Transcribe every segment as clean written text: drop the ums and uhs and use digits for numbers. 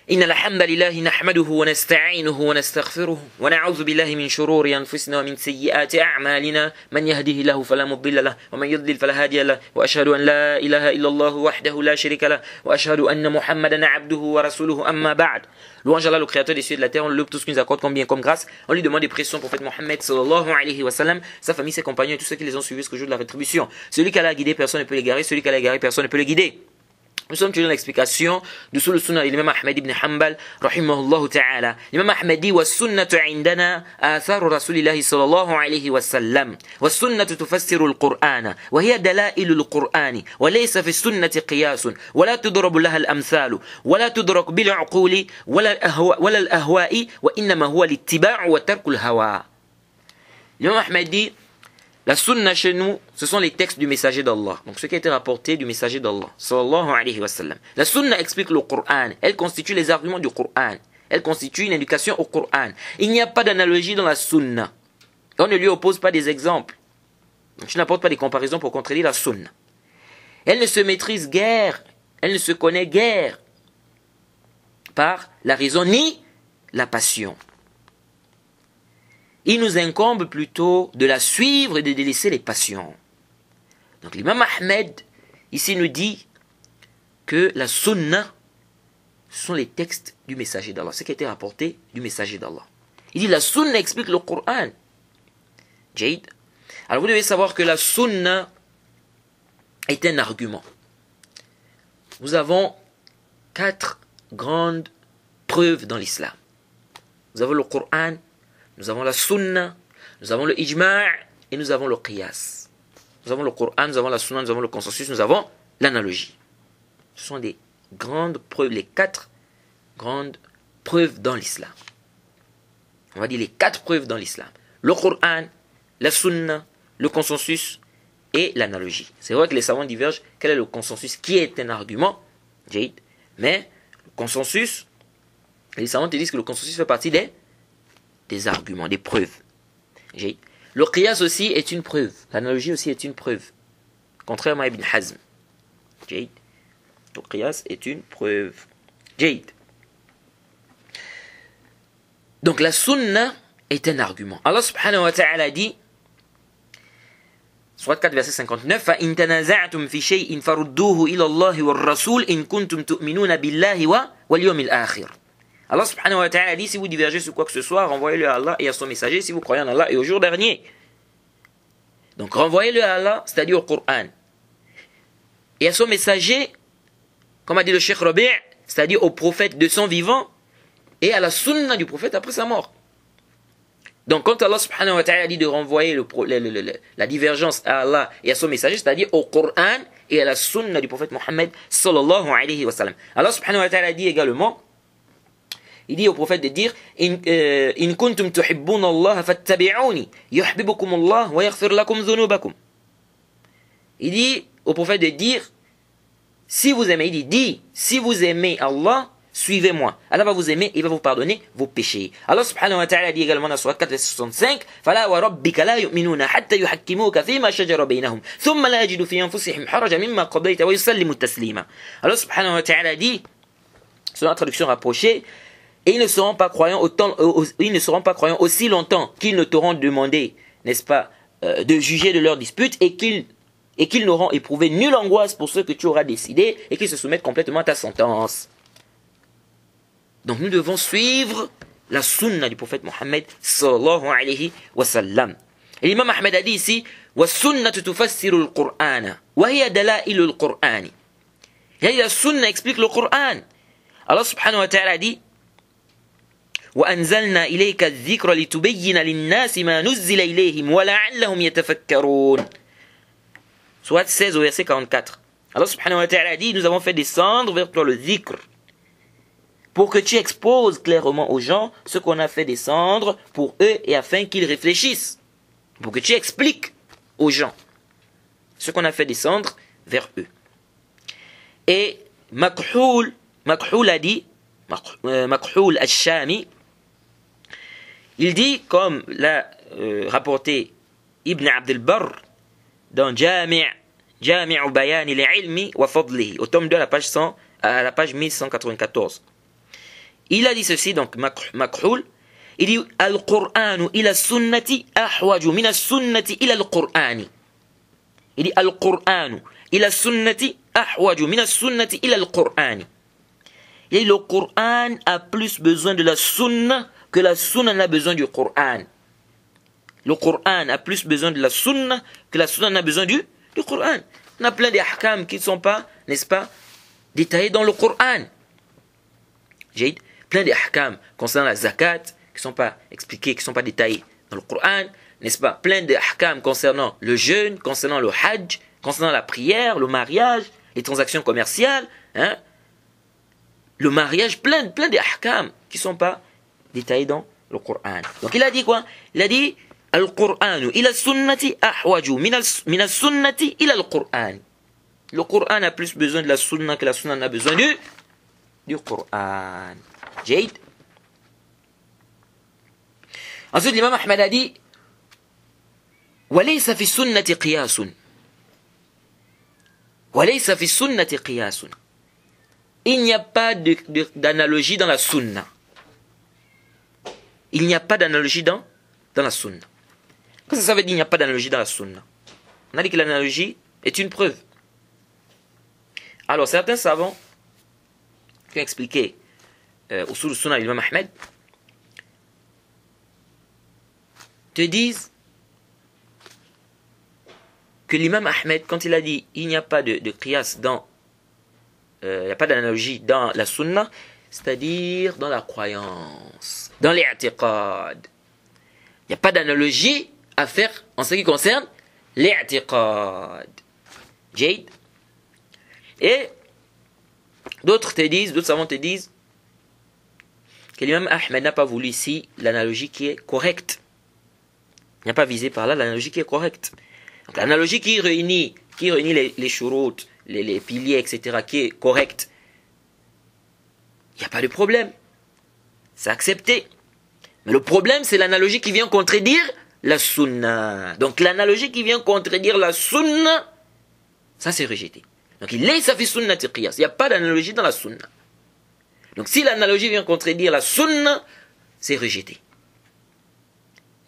إن الحمد لله نحمده ونستعينه ونستغفره ونعوذ بالله من شرور أنفسنا ومن سيئات أعمالنا من يهده الله فلا مضل له ومن يضلل فلا هادي له وأشهد أن لا إله إلا الله وحده لا شريك له وأشهد أن محمدا عبده ورسوله أما بعد. Louange à Allah, le créateur des cieux et de la terre, on le loue tout ce qu'il nous accorde comme bien, comme grâce. On lui demande des pressions au prophète Mohammed sallallahu alayhi wa sallam, sa famille, ses compagnons et tous ceux qui les ont suivis jusqu'au jour de la rétribution. Celui qui a guidé, personne ne peut l'égarer. Celui qui a égaré, personne ne peut le guider. Nous sommes toujours dans l'explication du sous le sunnah de l'imam Ahmed ibn Hanbal, rahimahullah ta'ala. L'imam Ahmed dit, وَالسُنَّةُ عِنْدَنَا آثَارُ رسول الله صلى الله عليه وسلم والسنة تفسر القرآن وهي دلائل القرآن وليس في السنة قياس ولا تضرب لها الأمثال ولا تدرك بالعقول ولا الأهواء وإنما هو الاتباع وترك الهوى. L'imam Ahmed dit, la sunna chez nous, ce sont les textes du messager d'Allah. Donc ce qui a été rapporté du messager d'Allah, sallallahu alayhi wa sallam. La sunna explique le Coran. Elle constitue les arguments du Coran. Elle constitue une éducation au Coran. Il n'y a pas d'analogie dans la sunna. On ne lui oppose pas des exemples. Donc tu n'apportes pas des comparaisons pour contredire la sunna. Elle ne se maîtrise guère. Elle ne se connaît guère par la raison ni la passion. Il nous incombe plutôt de la suivre et de délaisser les passions. Donc l'imam Ahmed, ici nous dit que la sunna, ce sont les textes du messager d'Allah, ce qui a été rapporté du messager d'Allah. Il dit la sunna explique le Coran. Jaïd. Alors vous devez savoir que la sunna est un argument. Nous avons 4 grandes preuves dans l'islam. Nous avons le Coran, nous avons la sunna, nous avons le ijma' et nous avons le qiyas. Nous avons le Coran, nous avons la sunna, nous avons le consensus, nous avons l'analogie. Ce sont des grandes preuves, les 4 grandes preuves dans l'islam. On va dire les 4 preuves dans l'islam. Le Coran, la sunna, le consensus et l'analogie. C'est vrai que les savants divergent. Quel est le consensus? Qui est un argument? Mais le consensus, les savants te disent que le consensus fait partie des arguments, des preuves. Le qiyas aussi est une preuve. L'analogie aussi est une preuve. Contrairement à Ibn Hazm. Le qiyas est une preuve. Donc la sunna est un argument. Allah subhanahu wa ta'ala dit, Surat 4 verset 59, فَإِن تَنَازَعْتُمْ فِي شَيْءٍ فَرُدُّوهُ إِلَى اللَّهِ وَالرَّسُولِ إِن كُنتُمْ تُؤْمِنُونَ بِاللَّهِ وَالْيَوْمِ الْآخِرِ. Allah subhanahu wa ta'ala dit, si vous divergez sur quoi que ce soit, renvoyez-le à Allah et à son messager si vous croyez en Allah et au jour dernier. Donc renvoyez-le à Allah, c'est-à-dire au Coran. Et à son messager, comme a dit le Cheikh Rabi', c'est-à-dire au prophète de son vivant et à la sunna du prophète après sa mort. Donc quand Allah subhanahu wa ta'ala dit de renvoyer la divergence à Allah et à son messager, c'est-à-dire au Coran et à la sunna du prophète Mohammed sallallahu alayhi wa sallam. Allah subhanahu wa ta'ala dit également, il dit au prophète de dire In kuntum tuhibbuna Allah fattabi'uni yuhibbukum Allah wa yaghfir lakum dhunubakum. Il dit au prophète de dire si vous aimez, il dit si vous aimez Allah, suivez-moi. Allah va vous aimer et il va vous pardonner vos péchés. Allah subhanahu wa ta'ala dit également dans Surat 4 verset 65 Fala wa rabbika la yu'minuna hatta yuhakkimuka fima shajara bainahum thumma la yajidu fi anfusihim harajan mimma qadayta wa yusallimu taslima. Allah subhanahu wa ta'ala dit, selon la traduction rapprochée, et ils ne seront pas croyants aussi longtemps qu'ils ne t'auront demandé, n'est-ce pas, de juger de leur dispute et qu'ils n'auront éprouvé nulle angoisse pour ce que tu auras décidé et qu'ils se soumettent complètement à ta sentence. Donc nous devons suivre la sunna du prophète Mohammed sallallahu alayhi wa sallam. Et l'imam Ahmed a dit ici wa sunnatu tufassiru al-Qur'ana wa hiya dalailu al-Qur'ani. Il a dit la sunna explique le Coran. Allah subhanahu wa ta'ala a dit وأنزلنا إليك الذكر لتبين للناس ما نزل إليهم ولعلهم يتفكرون. Surat 16 au verset 44. Allah subhanahu wa ta'ala dit, nous avons fait descendre vers toi le dhikr pour que tu exposes clairement aux gens ce qu'on a fait descendre pour eux et afin qu'ils réfléchissent. Pour que tu expliques aux gens ce qu'on a fait descendre vers eux. Et Makhul a dit, Makhul al-Shami, il dit, comme l'a rapporté Ibn Abd al-Barr dans Jami'u Bayan al-Ilmi wa Fadlihi, au tome 2 à la page 1194. il a dit ceci, donc Makhul, il dit Al-Qur'anu ila sunnati ahwaju min as-sunnati ila al-Qur'ani. Il dit Al-Qur'anu ila sunnati ahwaju min as-sunnati ila al-Qur'ani. Et le Coran a plus besoin de la sunna que la sunna n'a besoin du Coran. Le Coran a plus besoin de la sunna que la sunna n'a besoin du Coran. On a plein d'ahkam qui ne sont pas, n'est-ce pas, détaillés dans le Coran. J'ai plein d'ahkam concernant la zakat qui ne sont pas expliqués, qui ne sont pas détaillés dans le Coran. N'est-ce pas, plein d'ahkam concernant le jeûne, concernant le hajj, concernant la prière, le mariage, les transactions commerciales, hein. Le mariage, plein d'ahkam qui ne sont pas détaillés dans le Coran. Donc il a dit quoi? Il a dit Al-Qur'anu ila sunnati ahwaju min sunnati ila al-Qur'an. Le Coran a plus besoin de la sunna que la sunna n'a besoin du Coran. Jaid. Ensuite l'imam Ahmad a dit walaysa fi sunnati qiyasun. Walaysa fi sunnati qiyasun. Il n'y a pas d'analogie dans la sunna. Il n'y a pas d'analogie dans la sunna. Qu'est-ce que ça veut dire il n'y a pas d'analogie dans la sunna? On a dit que l'analogie est une preuve. Alors certains savants qui ont expliqué Usul Sunna l'imam Ahmed te disent que l'imam Ahmed, quand il a dit il n'y a pas de qiyas dans il n'y a pas d'analogie dans la sunna, c'est-à-dire dans la croyance, dans l'i'tiqad. Il n'y a pas d'analogie à faire en ce qui concerne l'i'tiqad. Jaid. Et d'autres savants te disent que l'imam Ahmed n'a pas voulu ici l'analogie qui est correcte. Il n'a pas visé par là l'analogie qui est correcte. Donc l'analogie qui réunit les shurut, les piliers, etc., qui est correct, il n'y a pas de problème. C'est accepté. Mais le problème, c'est l'analogie qui vient contredire la sunna. Donc l'analogie qui vient contredire la sunna, ça c'est rejeté. Donc il est fi sunnati qiyas. Il n'y a pas d'analogie dans la sunna. Donc si l'analogie vient contredire la sunna, c'est rejeté.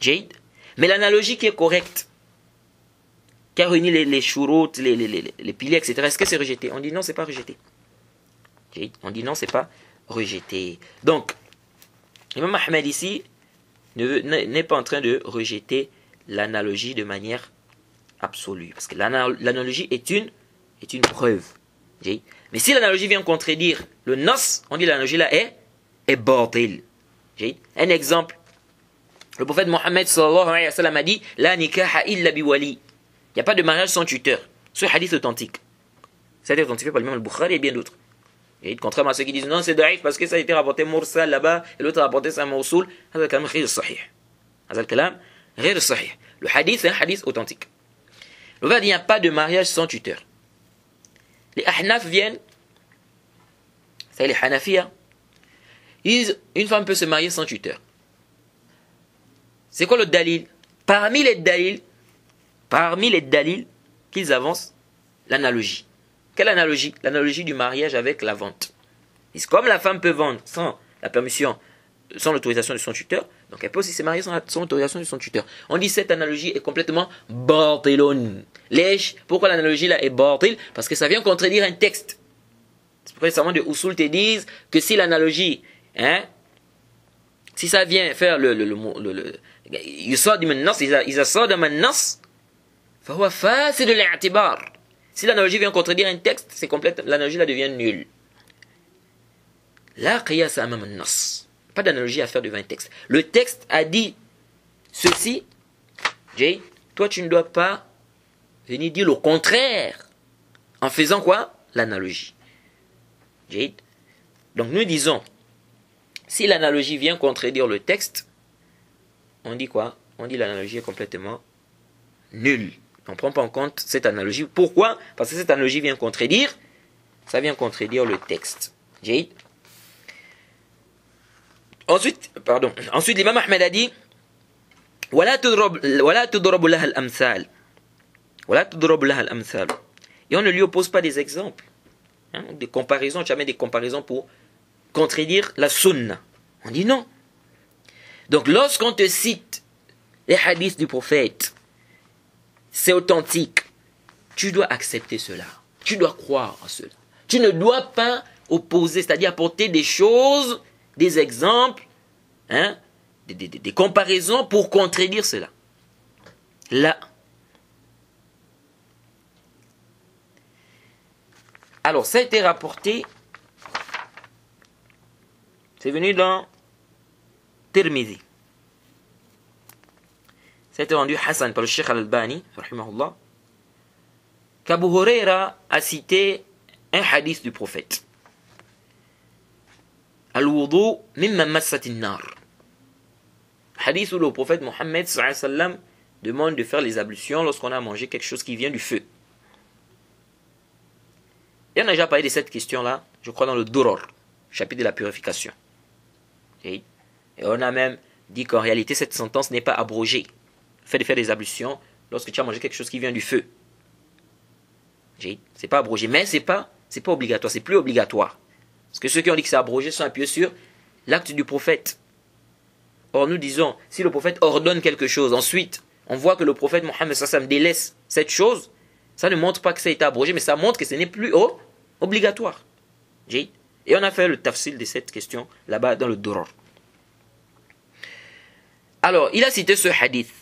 Jade. Mais l'analogie qui est correcte, qui a réuni les shurut, les piliers, etc. Est-ce que c'est rejeté? On dit non, c'est pas rejeté. On dit non, c'est pas rejeté. Donc, l'imam Ahmed ici n'est pas en train de rejeter l'analogie de manière absolue. Parce que l'analogie est une preuve. Mais si l'analogie vient contredire le nas, on dit l'analogie là est batil. Un exemple. Le prophète Mohammed sallallahu alayhi wa sallam a dit la nikaha illa biwali. Il n'y a pas de mariage sans tuteur. Ce hadith authentique. Ça a été authentifié par l'imam al-Bukhari et bien d'autres. Et contrairement à ceux qui disent non, c'est daïf parce que ça a été rapporté mursal là-bas et l'autre a rapporté ça mawsoul. هذا الكلام غير صحيح. هذا الكلام غير صحيح. Le hadith, c'est un hadith authentique. Le va dire il n'y a pas de mariage sans tuteur. Les Ahnaf viennent, c'est les Hanafiya, ils disent une femme peut se marier sans tuteur. C'est quoi le dalil? Parmi les dalils qu'ils avancent, l'analogie. Quelle analogie? L'analogie du mariage avec la vente. Ils disent, comme la femme peut vendre sans la permission, sans l'autorisation de son tuteur, donc elle peut aussi se marier sans l'autorisation de son tuteur. On dit cette analogie est complètement batilun. Pourquoi l'analogie là est batil? Parce que ça vient contredire un texte. C'est pourquoi les savants de Usul te disent que si l'analogie, si ça vient faire يصادم النص إذا صادم النص فهو فاسد الاعتبار. Si l'analogie vient contredire un texte, c'est complète, l'analogie là devient nulle. La qiyas amam an-nas. Pas d'analogie à faire devant un texte. Le texte a dit ceci, Jay, toi tu ne dois pas venir dire le contraire en faisant quoi? L'analogie. Jay. Donc nous disons, si l'analogie vient contredire le texte, on dit quoi? On dit l'analogie est complètement nulle. On ne prend pas en compte cette analogie. Pourquoi? Parce que cette analogie vient contredire, ça vient contredire le texte. Jade. Ensuite, l'imam Ahmed a dit ولا تضرب لها الأمثال. Et on ne lui oppose pas des exemples. Des comparaisons, jamais des comparaisons pour contredire la sunna? On dit non. Donc lorsqu'on te cite les hadiths du prophète, c'est authentique, tu dois accepter cela. Tu dois croire en cela. Tu ne dois pas opposer, c'est-à-dire apporter des choses, des exemples, hein, des comparaisons pour contredire cela. Là. Alors, ça a été rapporté, c'est venu dans Tirmidhi. Ça a été rendu Hassan par le Cheikh Al-Albani, rahimahullah, qu'Abu Huraira a cité un hadith du prophète. Al-wudu mimma massatin nar. Hadith où le prophète Mohammed sallallahu alayhi wa sallam demande de faire les ablutions lorsqu'on a mangé quelque chose qui vient du feu. Et on a déjà parlé de cette question-là, je crois, dans le Duror, chapitre de la purification. Et on a même dit qu'en réalité, cette sentence n'est pas abrogée. Le fait de faire des ablutions lorsque tu as mangé quelque chose qui vient du feu. C'est pas abrogé, mais c'est pas obligatoire, c'est plus obligatoire. Parce que ceux qui ont dit que c'est abrogé sont appuyés sur l'acte du prophète. Or nous disons, si le prophète ordonne quelque chose, ensuite on voit que le prophète Mohammed sallam délaisse cette chose, ça ne montre pas que ça a été abrogé, mais ça montre que ce n'est plus obligatoire. Et on a fait le tafsil de cette question là-bas dans le Duror. Alors, il a cité ce hadith.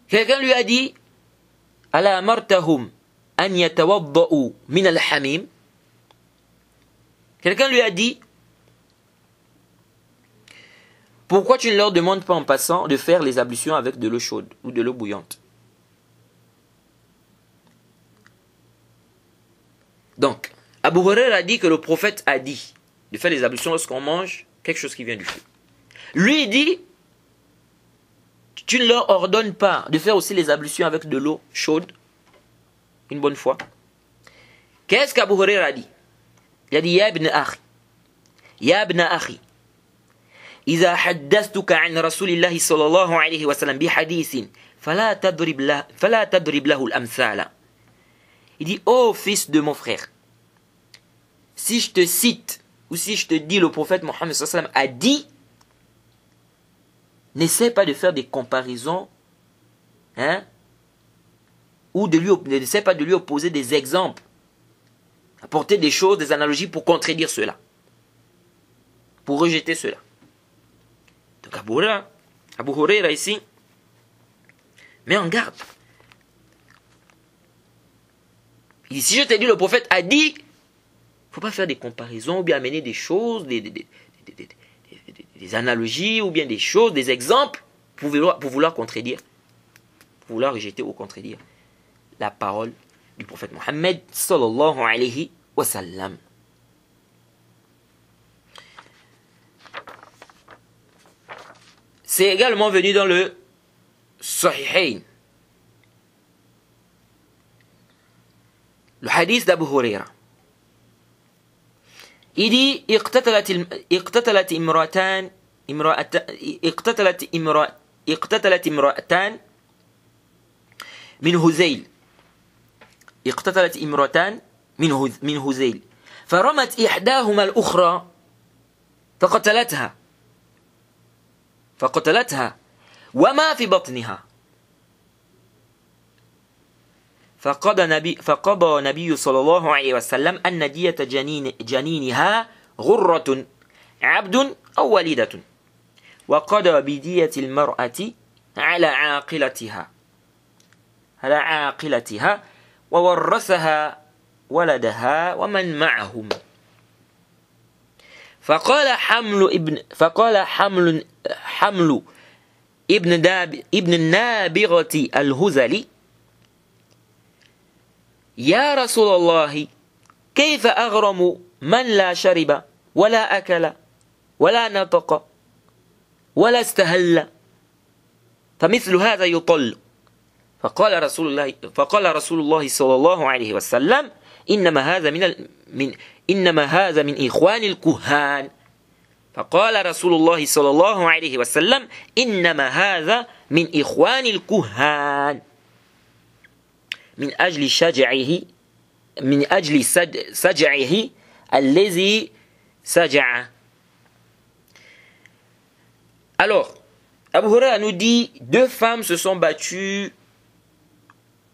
Quelqu'un lui a dit, Ala amartahum an yatawadda'u min al-hamim. Quelqu'un lui a dit, pourquoi tu ne leur demandes pas en passant de faire les ablutions avec de l'eau chaude ou de l'eau bouillante? Donc, Abu Huraira a dit que le prophète a dit de faire les ablutions lorsqu'on mange quelque chose qui vient du feu. Lui il dit, tu ne leur ordonnes pas de faire aussi les ablutions avec de l'eau chaude une bonne fois. Qu'est-ce qu'Abu Huraira a dit? Il a dit, Ya ibn akhi, إذا حدثتك عن رسول الله صلى الله عليه وسلم بحديث فلا تضرب له الأمثال. Il dit, ô fils de mon frère, si je te cite ou si je te dis le prophète Mohammed sallallahu alayhi wa sallam a dit, n'essaie pas de faire des comparaisons, hein, ou n'essaie pas de lui opposer des exemples, apporter des choses, des analogies pour contredire cela, pour rejeter cela. Donc Abu Huraira ici met en garde. Il dit, si je t'ai dit le prophète a dit, il ne faut pas faire des comparaisons ou bien amener des choses, des analogies ou bien des choses, des exemples pour vouloir contredire, pour vouloir rejeter ou contredire la parole du prophète Mohammed sallallahu alayhi wa sallam. C'est également venu dans le Sahihain. Le hadith d'Abu Huraira. Il dit, اقتتلت امرأتان من هذيل. اقتتلت امرأتان من هذيل. فرمت إحداهما الأخرى فقتلتها وما في بطنها. فقضى نبي صلى الله عليه وسلم أن دية جنينها غرة عبد أو وليدة، وقضى بدية المرأة على عاقلتها وورثها ولدها ومن معهم. فقال حمل ابن النابغة الهذلي يا رسول الله كيف أغرم من لا شرب ولا أكل ولا نطق ولا استهل فمثل هذا يطل. فقال رسول الله صلى الله عليه وسلم إنما هذا من إخوان الكهان. فقال رسول الله صلى الله عليه وسلم إنما هذا من إخوان الكهان من أجل سجعه الذي Saja'a. Alors, Abu Huraira nous dit, 2 femmes se sont battues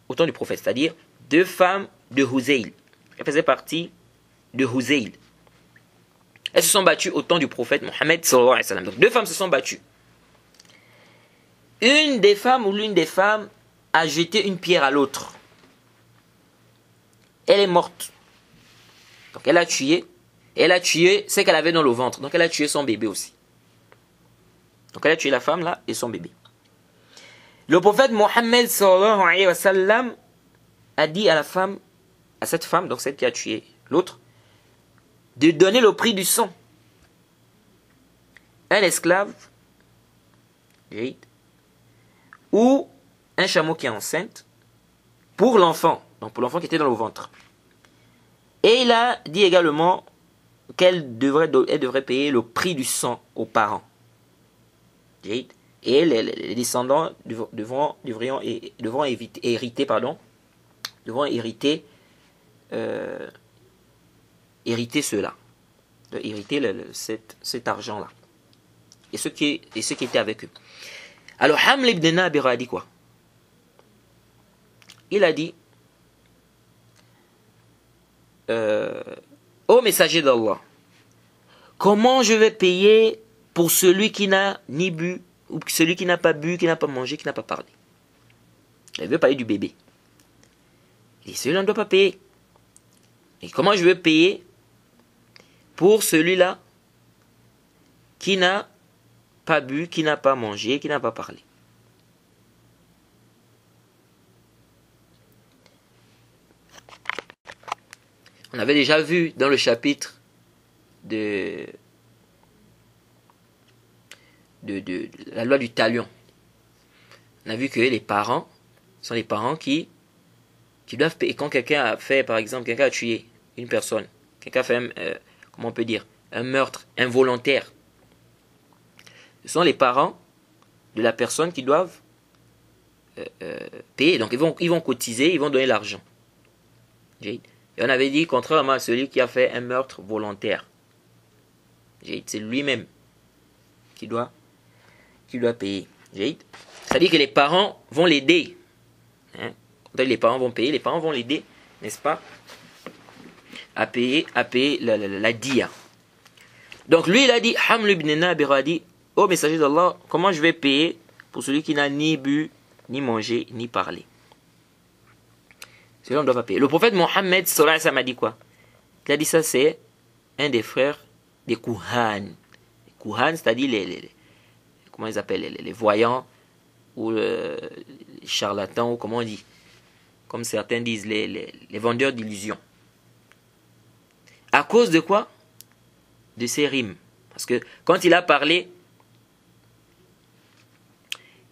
au temps du prophète, c'est-à-dire 2 femmes de Huzayl. Elles faisaient partie de Huzayl. Elles se sont battues au temps du prophète Mohammed sallallahu alayhi wa sallam. Donc 2 femmes se sont battues. Une des femmes ou l'une des femmes a jeté une pierre à l'autre. Elle est morte. Donc elle a tué. Elle a tué ce qu'elle avait dans le ventre. Donc elle a tué son bébé aussi. Donc elle a tué la femme là et son bébé. Le prophète Mohammed sallallahu alayhi wa sallam a dit à la femme, à cette femme, donc celle qui a tué l'autre, de donner le prix du sang. Un esclave, ou un chameau qui est enceinte, pour l'enfant, donc pour l'enfant qui était dans le ventre. Et il a dit également qu'elle devrait payer le prix du sang aux parents. Et les descendants devront hériter cela, hériter cet argent-là. Et ceux qui étaient avec eux. Alors Haml ibn Nabira a dit quoi? Il a dit, ô messager d'Allah, comment je vais payer pour celui qui n'a ni bu, ou celui qui n'a pas bu, qui n'a pas mangé, qui n'a pas parlé? Il veut parler du bébé. Il dit, celui-là ne doit pas payer. Et comment je vais payer pour celui-là qui n'a pas bu, qui n'a pas mangé, qui n'a pas parlé? On avait déjà vu dans le chapitre de la loi du talion. On a vu que les parents sont les parents qui doivent payer. Quand quelqu'un a fait, par exemple, quelqu'un a tué une personne, quelqu'un a fait, comment on peut dire, un meurtre involontaire, ce sont les parents de la personne qui doivent payer. Donc ils vont cotiser, ils vont donner l'argent. Et on avait dit, contrairement à celui qui a fait un meurtre volontaire, c'est lui-même qui doit payer. C'est-à-dire que les parents vont l'aider. Les parents vont payer, les parents vont l'aider, n'est-ce pas, à payer la dia. Donc lui, il a dit, Haml ibn Nabira a dit, ô messager d'Allah, comment je vais payer pour celui qui n'a ni bu, ni mangé, ni parlé? Celui-là, on ne doit pas payer. Le prophète Mohammed sallallahu alayhi wa sallam a dit quoi? Il a dit, ça c'est un des frères des Kuhan. Les Kuhan, c'est-à-dire comment ils appellent, les voyants, ou les charlatans, ou comment on dit, comme certains disent, les vendeurs d'illusions. À cause de quoi? De ses rimes. Parce que quand il a parlé,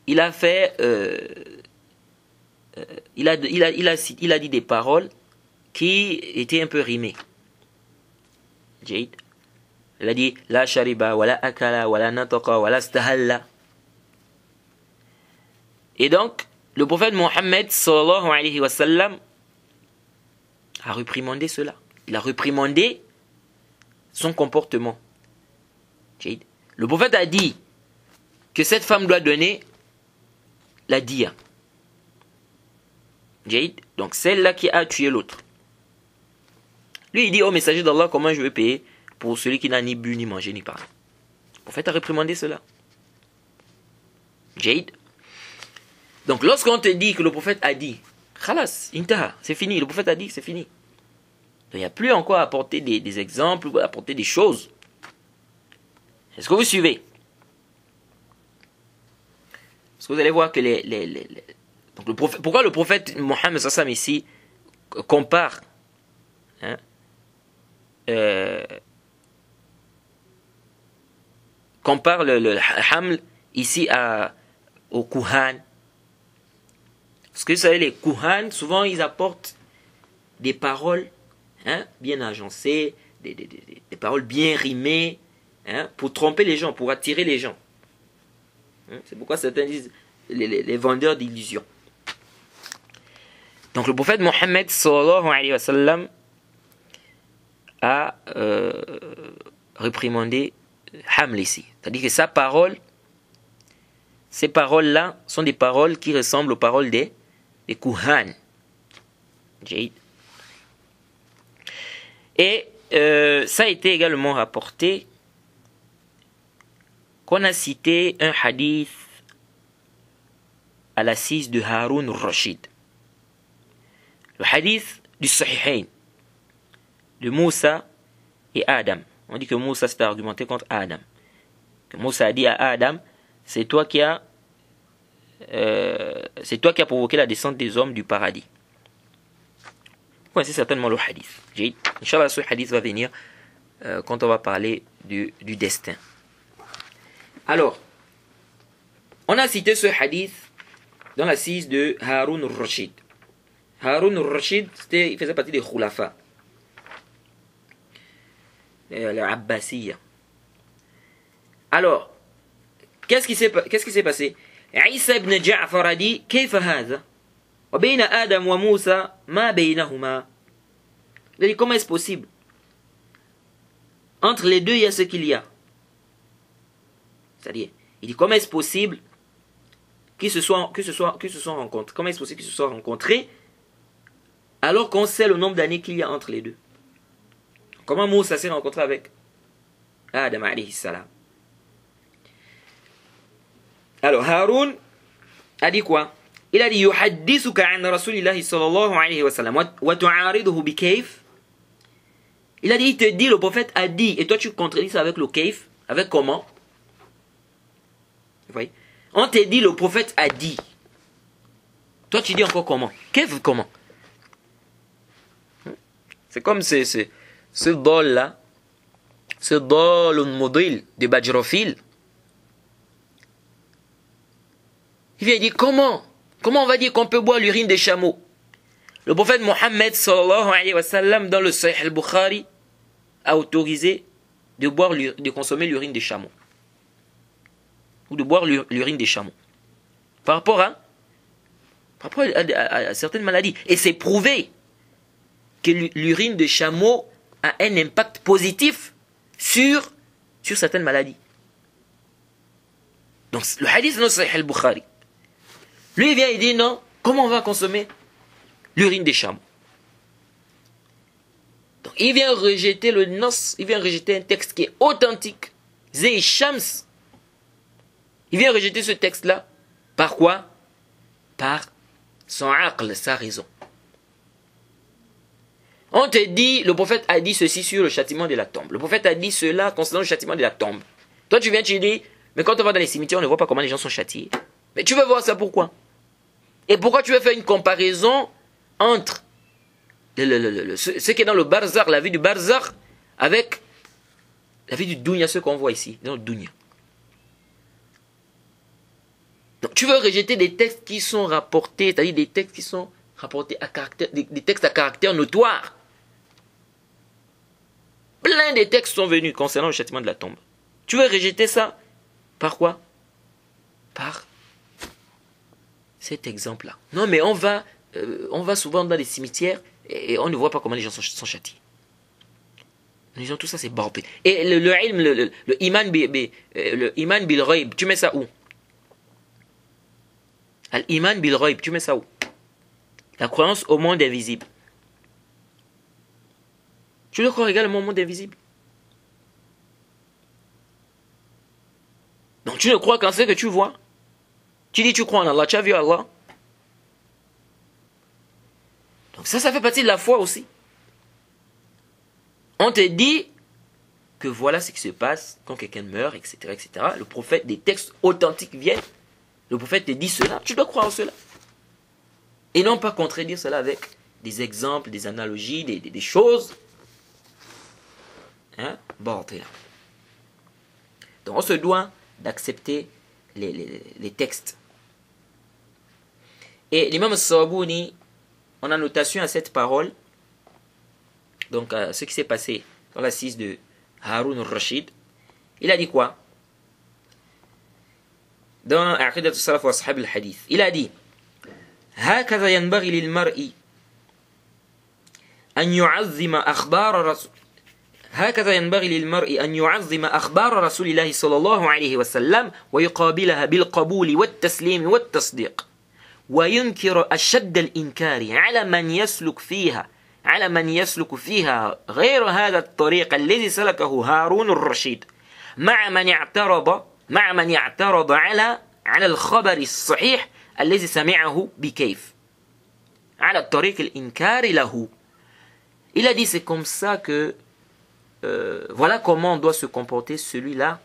il a fait, il a dit des paroles qui étaient un peu rimées. Il a dit la shariba, wala akala, wala nataqa, wala stahalla. Et donc, le prophète Mohammed sallallahu alayhi wa sallam a réprimandé cela. Il a réprimandé son comportement. Le prophète a dit que cette femme doit donner la dia. Donc celle-là qui a tué l'autre. Lui il dit, ô messager d'Allah, comment je vais payer pour celui qui n'a ni bu, ni mangé, ni parlé? Le prophète a réprimandé cela. Donc lorsqu'on te dit que le prophète a dit, khalas, intaha, c'est fini, le prophète a dit, c'est fini. Donc il n'y a plus encore à apporter des exemples, à apporter des choses. Est-ce que vous suivez? Parce que vous allez voir que donc pourquoi le prophète Mohammed sallam ici compare compare le haml ici au kuhan? Parce que vous savez, les kuhan, souvent ils apportent des paroles bien agencées, des paroles bien rimées, pour tromper les gens, pour attirer les gens. C'est pourquoi certains disent les vendeurs d'illusions. Donc le prophète Mohammed sallallahu alayhi wa sallam a réprimander Haml ici. C'est-à-dire que ces paroles-là sont des paroles qui ressemblent aux paroles des Kuhan. Et ça a été également rapporté qu'on a cité un hadith à l'assise de Haroun al-Rashid. Le hadith du Sahihain de Moussa et Adam. On dit que Moussa s'est argumenté contre Adam. Que Moussa a dit à Adam, c'est toi qui as provoqué la descente des hommes du paradis. Vous connaissez certainement le hadith. Inch'Allah, ce hadith va venir quand on va parler du destin. Alors, on a cité ce hadith dans l'assise de Haroun al-Rashid. Haroun al-Rashid, il faisait partie des Khulafa, les Abbasiyya. Alors, qu'est-ce qui s'est passé? Isa ibn Ja'far a dit كيف هذا وبين آدم وموسى ما بينهما. Il a dit comment est-ce possible? Entre les deux, il y a ce qu'il y a. C'est-à-dire, il dit comment est-ce possible qu'ils se soient rencontrés? Comment est-ce possible qu'ils se soient rencontrés alors qu'on sait le nombre d'années qu'il y a entre les deux? Comment Moussa s'est rencontré avec Adam alayhi salam? Alors Haroun a dit quoi? Il a dit yuhaddisuka an rasulillahi sallallahu alayhi wa sallam wa tu'ariduhu bi kayf. Il a dit, il te dit, le prophète a dit, et toi tu contredis ça avec le kayf, avec comment? Vous voyez? On te dit, le prophète a dit. Toi tu dis encore comment? Kayf comment? C'est comme ce dol là, ce dol modèle de Bajrophile. Il vient dire comment on va dire qu'on peut boire l'urine des chameaux? Le prophète Mohammed sallallahu alayhi wa sallam dans le Sahih al-Bukhari a autorisé de consommer l'urine des chameaux. Ou de boire l'urine des chameaux. Par rapport à certaines maladies. Et c'est prouvé que l'urine de chameau a un impact positif sur certaines maladies. Donc le hadith dans Sahih al-Bukhari. Lui il vient et dit non, comment on va consommer l'urine des chameaux? Donc il vient rejeter le nos, il vient rejeter un texte qui est authentique. Zay Shams. Il vient rejeter ce texte-là. Par quoi? Par son aql, sa raison. On te dit, le prophète a dit ceci sur le châtiment de la tombe. Le prophète a dit cela concernant le châtiment de la tombe. Toi tu viens, tu dis, mais quand on va dans les cimetières, on ne voit pas comment les gens sont châtiés. Mais tu veux voir ça pourquoi? Et pourquoi tu veux faire une comparaison entre ce qui est dans le barzakh, la vie du barzakh, avec la vie du dunya, ce qu'on voit ici, dans le dunya. Donc tu veux rejeter des textes qui sont rapportés, c'est-à-dire des textes qui sont rapportés à caractère, des textes à caractère notoire. Plein de textes sont venus concernant le châtiment de la tombe. Tu veux rejeter ça? Par quoi? Par cet exemple-là. Non, mais on va souvent dans les cimetières et on ne voit pas comment les gens sont châtiés. Les gens, tout ça, c'est barbé. Et le iman bil ghaib, tu mets ça où? Al-iman bil ghaib, tu mets ça où? La croyance au monde invisible. Tu le crois également au monde invisible? Donc tu ne crois qu'en ce que tu vois. Tu dis tu crois en Allah, tu as vu Allah. Donc ça fait partie de la foi aussi. On te dit que voilà ce qui se passe quand quelqu'un meurt, etc., etc. Le prophète, des textes authentiques viennent. Le prophète te dit cela, tu dois croire en cela. Et non pas contredire cela avec des exemples, des analogies, des choses. Hein? Donc on se doit d'accepter les textes. Et l'imam Sawabouni, on a notation à cette parole, donc ce qui s'est passé dans l'assise de Haroun al-Rashid. Il a dit quoi? Dans Aqidat al-Salaf wa Ashab al-Hadith, il a dit هكذا ينبغي للمرء أن يعظم أخبار الرسول هكذا ينبغي للمرء أن يعظم أخبار رسول الله صلى الله عليه وسلم ويقابلها بالقبول والتسليم والتصديق وينكر أشد الإنكار على من يسلك فيها غير هذا الطريق الذي سلكه هارون الرشيد مع من يعترض على الخبر الصحيح الذي سمعه بكيف على الطريق الإنكار له. Il a dit c'est comme ça que voilà comment doit se comporter celui-là.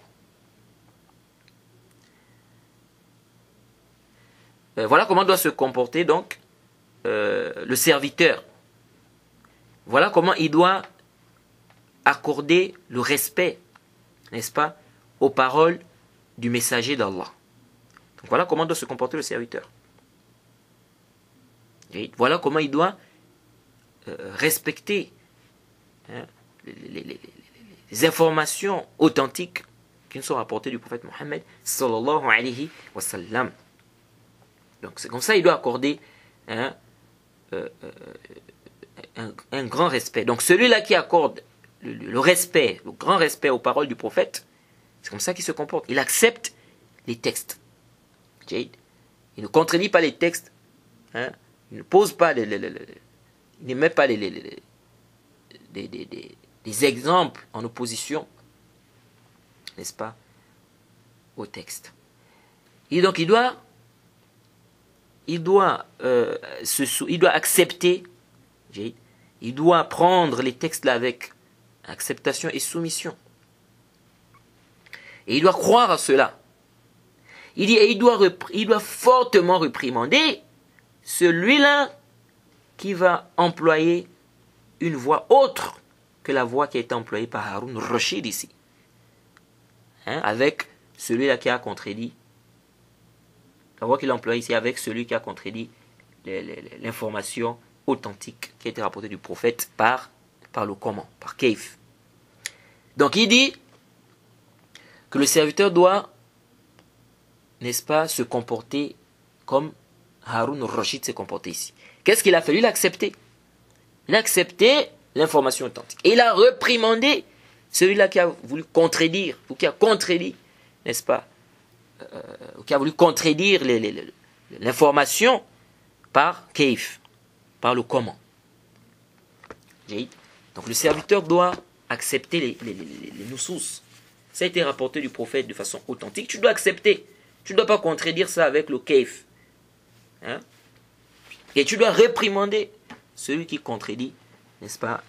Voilà comment doit se comporter donc le serviteur. Voilà comment il doit accorder le respect, n'est-ce pas, aux paroles du messager d'Allah. Donc voilà comment doit se comporter le serviteur. Et voilà comment il doit respecter les informations authentiques qui nous sont rapportées du prophète Mohammed sallallahu alayhi wa sallam. Donc c'est comme ça il doit accorder un grand respect. Donc celui-là qui accorde le respect, le grand respect aux paroles du prophète, c'est comme ça qu'il se comporte. Il accepte les textes. Il ne contredit pas les textes. Il ne pose pas il ne met pas des exemples en opposition, n'est-ce pas, au texte. Et donc il doit accepter, il doit prendre les textes là avec acceptation et soumission. Et il doit croire à cela. Il dit, et il doit fortement réprimander celui-là qui va employer une voie autre que la voie qui a été employée par Haroun Rashid ici. Avec celui-là qui a contredit. La voie qu'il a employée ici avec celui qui a contredit l'information authentique qui a été rapportée du prophète par le comment, par Kaif. Donc il dit que le serviteur doit, n'est-ce pas, se comporter comme Haroun Rashid s'est comporté ici. Qu'est-ce qu'il a fait? Lui, il a accepté. Il a accepté l'information authentique. Et il a reprimandé celui-là qui a voulu contredire, ou qui a contredit, n'est-ce pas, ou qui a voulu contredire l'information par Kaif, par le comment. Donc le serviteur doit accepter les nusus. Ça a été rapporté du prophète de façon authentique. Tu dois accepter. Tu ne dois pas contredire ça avec le Kaif. Et tu dois réprimander celui qui contredit, n'est-ce pas,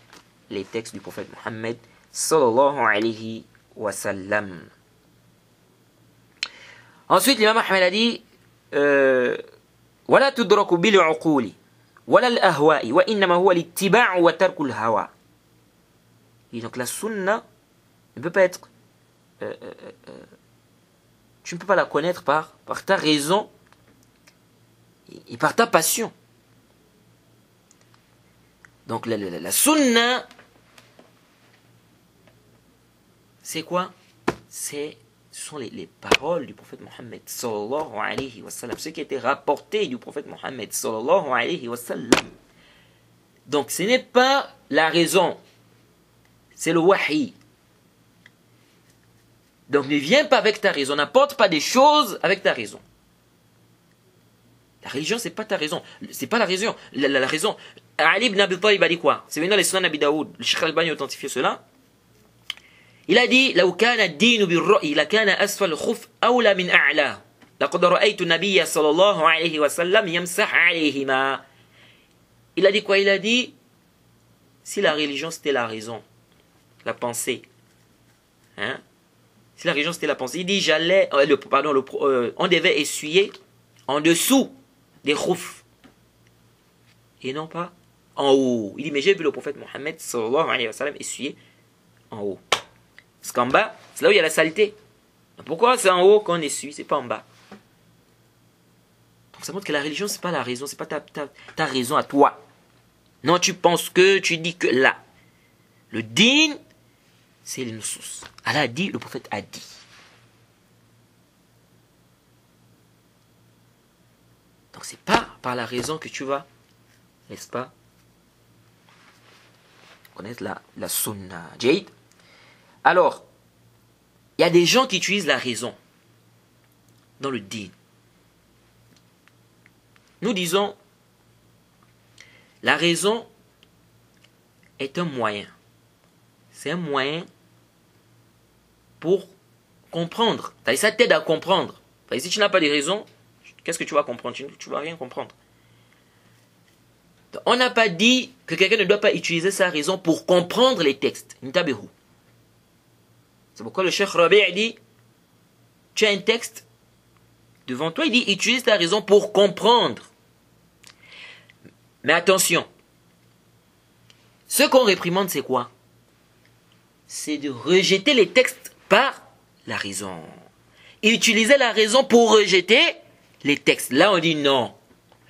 les textes du prophète Mohammed sallallahu alayhi wa sallam. Ensuite, l'imam Ahmed a dit ولا تدرك بالعقول ولا الأهواء وإنما هو الاتباع وترك الهوى. Et donc la sunna ne peut pas être tu ne peux pas la connaître par ta raison et par ta passion. Donc la sunna, c'est quoi? Ce sont les paroles du prophète Mohammed sallallahu alayhi wa sallam, ce qui a été rapporté du prophète Mohammed sallallahu alayhi wa sallam. Donc ce n'est pas la raison, c'est le wahi. Donc ne viens pas avec ta raison, n'apporte pas des choses avec ta raison. La religion, c'est pas ta raison, c'est pas la raison. La raison. Ali ibn Abi Talib a dit quoi? C'est venu dans les Sunan Abi Daoud. Le Cheikh Al-Albani a authentifié cela. Il a dit لو كان الدين بالرأي لكان أسفل الخف أولى من أعلى لقد رأيت النبي صلى الله عليه وسلم يمسح عليهما. Il a dit quoi? Il a dit si la religion c'était la raison, la pensée, si la religion c'était la pensée, il dit on devait essuyer en dessous des khouf et non pas en haut. Il dit mais j'ai vu le prophète Mohammed sallallahu alayhi wa sallam essuyer en haut. Parce qu'en bas, c'est là où il y a la saleté. Pourquoi c'est en haut qu'on essuie, c'est pas en bas? Donc ça montre que la religion, c'est pas la raison, c'est pas ta raison à toi. Non, tu penses que, tu dis que là. Le din, c'est le nusus. Allah a dit, le prophète a dit. Donc c'est pas par la raison que tu vas, n'est-ce pas, connaître la sunna. Jade. Alors, il y a des gens qui utilisent la raison dans le dîn. Nous disons, la raison est un moyen. C'est un moyen pour comprendre. Ça t'aide à comprendre. Si tu n'as pas de raison, qu'est-ce que tu vas comprendre? Tu ne vas rien comprendre. On n'a pas dit que quelqu'un ne doit pas utiliser sa raison pour comprendre les textes. C'est pourquoi le Cheikh Rabi' dit, tu as un texte devant toi, il dit, utilise ta raison pour comprendre. Mais attention, ce qu'on réprimande, c'est quoi? C'est de rejeter les textes par la raison. Et utiliser la raison pour rejeter les textes. Là, on dit non.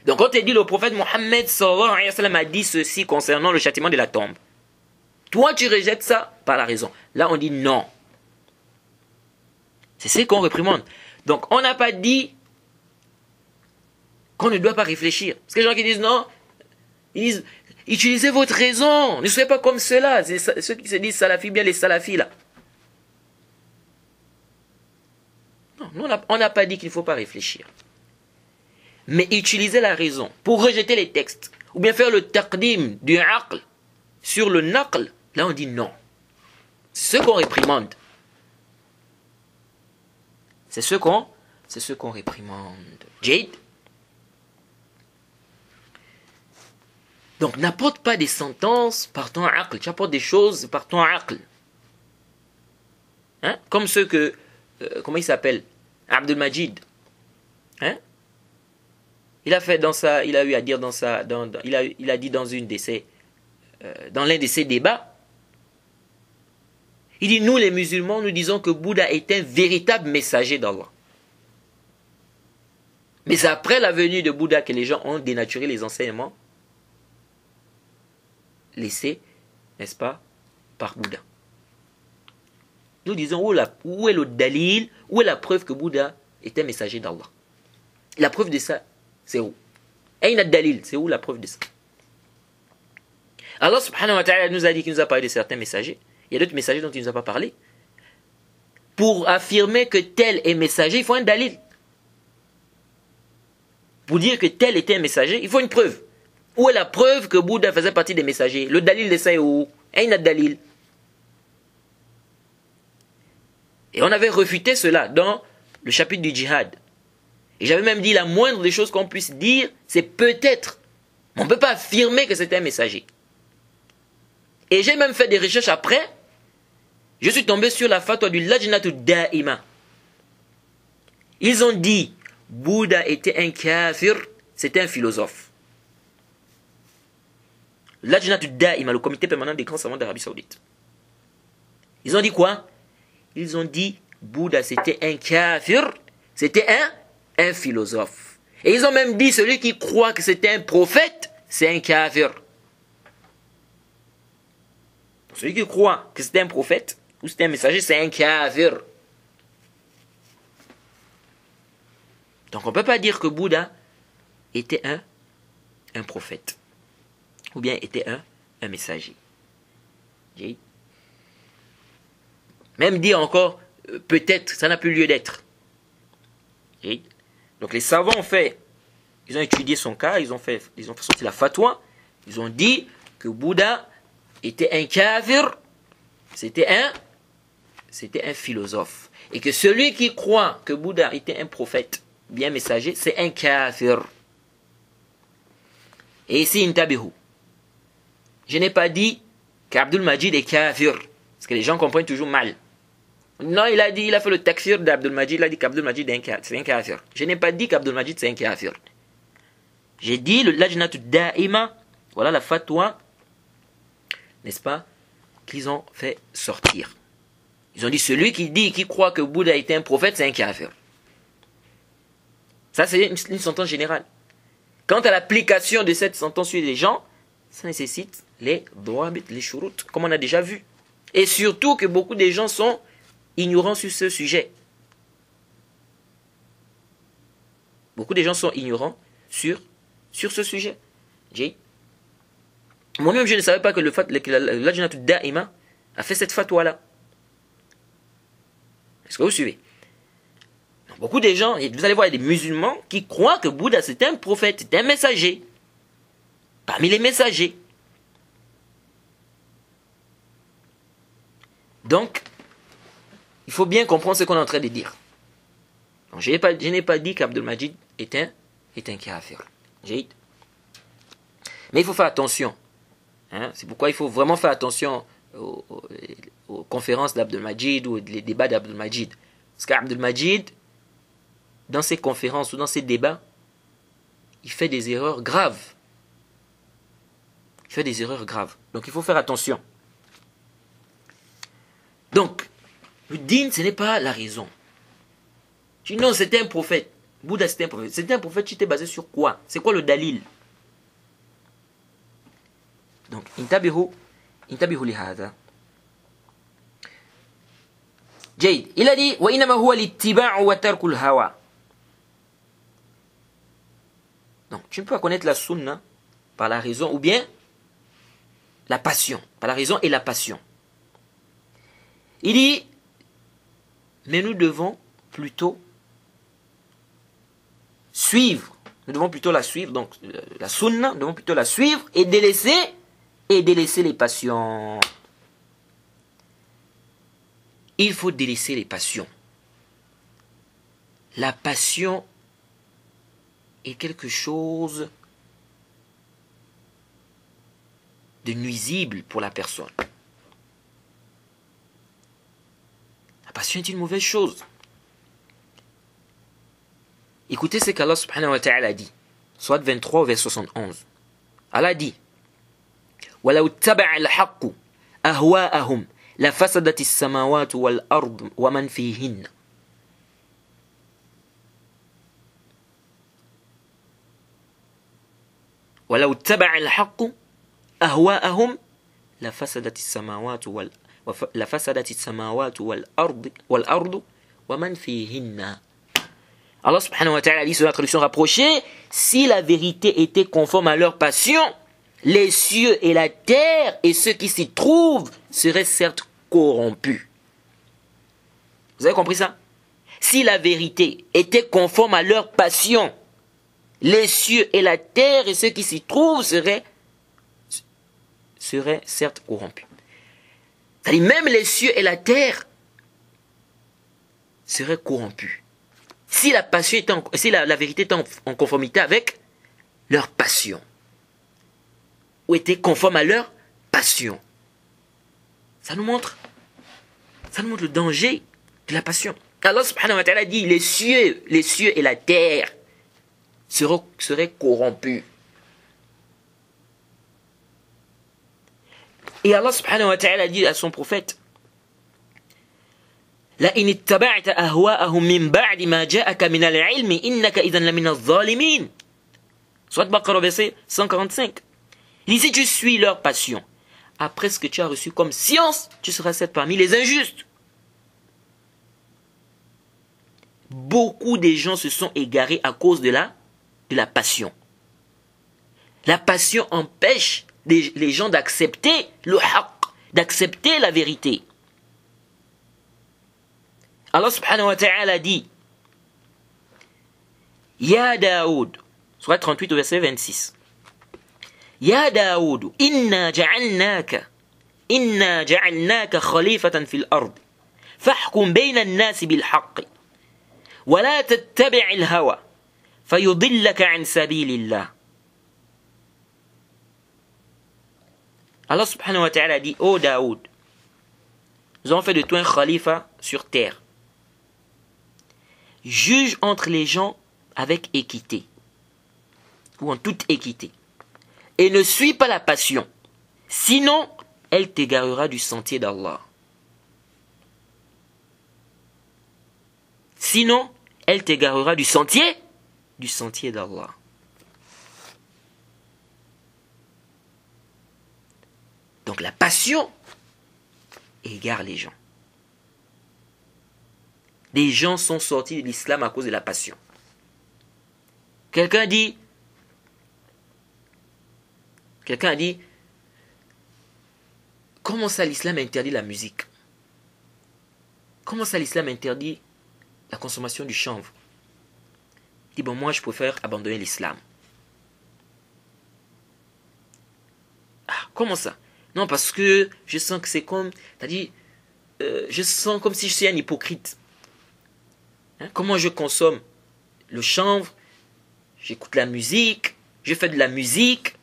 Donc, quand on dit le prophète Mohammed sallallahu alayhi wa sallam a dit ceci concernant le châtiment de la tombe. Toi, tu rejettes ça par la raison. Là, on dit non. C'est ce qu'on réprimande. Donc, on n'a pas dit qu'on ne doit pas réfléchir. Parce que les gens qui disent non, ils disent, utilisez votre raison. Ne soyez pas comme ceux-là. C'est ceux qui se disent salafis, bien les salafis là. Non, nous, on n'a pas dit qu'il ne faut pas réfléchir. Mais utiliser la raison pour rejeter les textes, ou bien faire le taqdim du aql sur le naql, là on dit non. C'est ce qu'on réprimande. C'est ce qu'on réprimande. Jade. Donc n'apporte pas des sentences par ton aql, tu apportes des choses par ton aql. Hein? Comme ceux que, comment il s'appelle? Abdul Majid. Hein? Il a fait il a eu à dire dans sa, il a dit dans une de ses, dans l'un de ses débats, il dit, nous les musulmans, nous disons que Bouddha est un véritable messager d'Allah. Mais c'est après la venue de Bouddha que les gens ont dénaturé les enseignements laissés, n'est-ce pas, par Bouddha. Nous disons, où est le dalil, où est la preuve que Bouddha est un messager d'Allah? La preuve de ça, c'est où? Aïna dalil, c'est où la preuve de ça? Allah subhanahu wa ta'ala nous a dit qu'il nous a parlé de certains messagers. Il y a d'autres messagers dont il ne nous a pas parlé. Pour affirmer que tel est messager, il faut un dalil. Pour dire que tel était un messager, il faut une preuve. Où est la preuve que Bouddha faisait partie des messagers? Le dalil de ça est où? Aïna dalil. Et on avait refuté cela dans le chapitre du djihad. Et j'avais même dit la moindre des choses qu'on puisse dire, c'est peut-être. On ne peut pas affirmer que c'était un messager. Et j'ai même fait des recherches après. Je suis tombé sur la fatwa du Lajnatu Da'ima. Ils ont dit, Bouddha était un kafir, c'était un philosophe. Lajnatu Da'ima, le comité permanent des grands savants d'Arabie Saoudite. Ils ont dit quoi? Ils ont dit, Bouddha c'était un kafir, c'était un philosophe. Et ils ont même dit, celui qui croit que c'était un prophète, c'est un kafir. Celui qui croit que c'était un prophète, ou c'était un messager, c'est un kafir. Donc on ne peut pas dire que Bouddha était un prophète. Ou bien était un messager. Même dire encore, peut-être, ça n'a plus lieu d'être. Donc les savants ils ont étudié son cas, ils ont fait sortir la fatwa, ils ont dit que Bouddha était un kafir, c'était un philosophe. Et que celui qui croit que Bouddha était un prophète, bien messager, c'est un kafir. Et ici, intabihu. Je n'ai pas dit qu'Abdul Majid est kafir, parce que les gens comprennent toujours mal. Non, il a fait le takfir d'Abdul Majid, il a dit qu'Abdul Majid c'est un kafir. Je n'ai pas dit qu'Abdul Majid c'est un kafir. J'ai dit le Lajnatu Da'ima, voilà la fatwa, n'est-ce pas, qu'ils ont fait sortir. Ils ont dit celui qui croit que Bouddha était un prophète, c'est un kafir. Ça, c'est une sentence générale. Quant à l'application de cette sentence sur les gens, ça nécessite les dawabit, les shurut, comme on a déjà vu. Et surtout que beaucoup de gens sont ignorants sur ce sujet. Beaucoup de gens sont ignorants sur ce sujet. Moi-même, je ne savais pas que le Lajnatu Da'ima a fait cette fatwa-là. Est-ce que vous suivez? Donc, beaucoup de gens, vous allez voir des musulmans qui croient que Bouddha c'est un prophète, c'est un messager. Parmi les messagers. Donc, il faut bien comprendre ce qu'on est en train de dire. Donc, je n'ai pas dit qu'Abdul Majid est un kafir. Mais il faut faire attention. Hein? C'est pourquoi il faut vraiment faire attention aux conférences d'Abdul Majid ou les débats d'Abdul Majid. Parce qu'Abdul Majid, dans ses conférences ou dans ses débats, il fait des erreurs graves. Donc il faut faire attention. Donc, le din, ce n'est pas la raison. Tu dis non, c'était un prophète. Bouddha, c'était un prophète. C'était un prophète, tu t'es basé sur quoi? C'est quoi le dalil? Donc, intabihu lihada. Jayd, il a dit wa inama huwa littiba'u wa tarkul hawa. Donc, tu ne peux pas connaître la sunna par la raison ou bien la passion. Par la raison et la passion. Il dit, mais nous devons plutôt suivre. Nous devons plutôt la suivre. Donc, la sunna, nous devons plutôt la suivre et délaisser les passions. Il faut délaisser les passions. La passion est quelque chose de nuisible pour la personne. La passion est une mauvaise chose. Écoutez ce qu'Allah subhanahu wa ta'ala dit. Soit 23 vers 71. Allah dit وَلَوْ اتَّبَعَ الْحَقُّ أَهْوَاءَهُمْ لَفَسَدَتِ السَّمَاوَاتُ وَالْأَرْضُ وَمَنْ فِيهِنَّ. وَلَوْ اتَّبَعَ الْحَقُّ أَهْوَاءَهُمْ لَفَسَدَتِ السَّمَاوَاتُ وَالْأَرْضُ وَمَنْ فِيهِنَّ. Allah subhanahu wa ta'ala dit sur la traduction rapprochée, si la vérité était conforme à leur passion, les cieux et la terre et ceux qui s'y trouvent seraient certes corrompus. Vous avez compris ça? Si la vérité était conforme à leur passion, les cieux et la terre et ceux qui s'y trouvent seraient certes corrompus. C'est-à-dire même les cieux et la terre seraient corrompus. Si la passion était si la vérité était en conformité avec leur passion, ou était conforme à leur passion, ça nous montre le danger de la passion. Allah subhanahu wa ta'ala dit les cieux et la terre seraient corrompus. Et Allah subhanahu wa ta'ala dit à son prophète لَإِنِ اتَّبَعْتَ أَهْوَاءَهُمْ مِنْ بَعْدِ مَا جَاءَكَ مِنَ الْعِلْمِ إِنَّكَ إِذًا لَمِنَ الظَّالِمِينَ. Surat Baqarah verset 145. Il dit si tu suis leur passion, après ce que tu as reçu comme science, tu seras certes parmi les injustes. Beaucoup de gens se sont égarés à cause de la passion. La passion empêche les gens d'accepter le haqq, d'accepter la vérité. Allah subhanahu wa ta'ala dit Ya Daoud, surat 38 au verset 26. Ya Daoud, inna ja'alnaka khalifatan fil ard. Fahkum bayna an-nas bil haqq. Wa la tattabi' al-hawa. Fayudillaka 'an sabilillah. Allah subhanahu wa ta'ala dit ô Daoud, nous avons fait de toi un khalifa sur terre. Juge entre les gens avec équité, ou en toute équité, et ne suis pas la passion, sinon elle t'égarera du sentier d'Allah. Sinon, elle t'égarera du sentier d'Allah. Donc la passion égare les gens. Des gens sont sortis de l'islam à cause de la passion. Quelqu'un a dit, comment ça l'islam interdit la musique? comment ça l'islam interdit la consommation du chanvre? Il dit, bon, moi je préfère abandonner l'islam. Ah, comment ça? Non, parce que je sens que c'est comme, c'est-à-dire, je sens comme si je suis un hypocrite. Hein? Comment je consomme le chanvre? J'écoute la musique, je fais de la musique,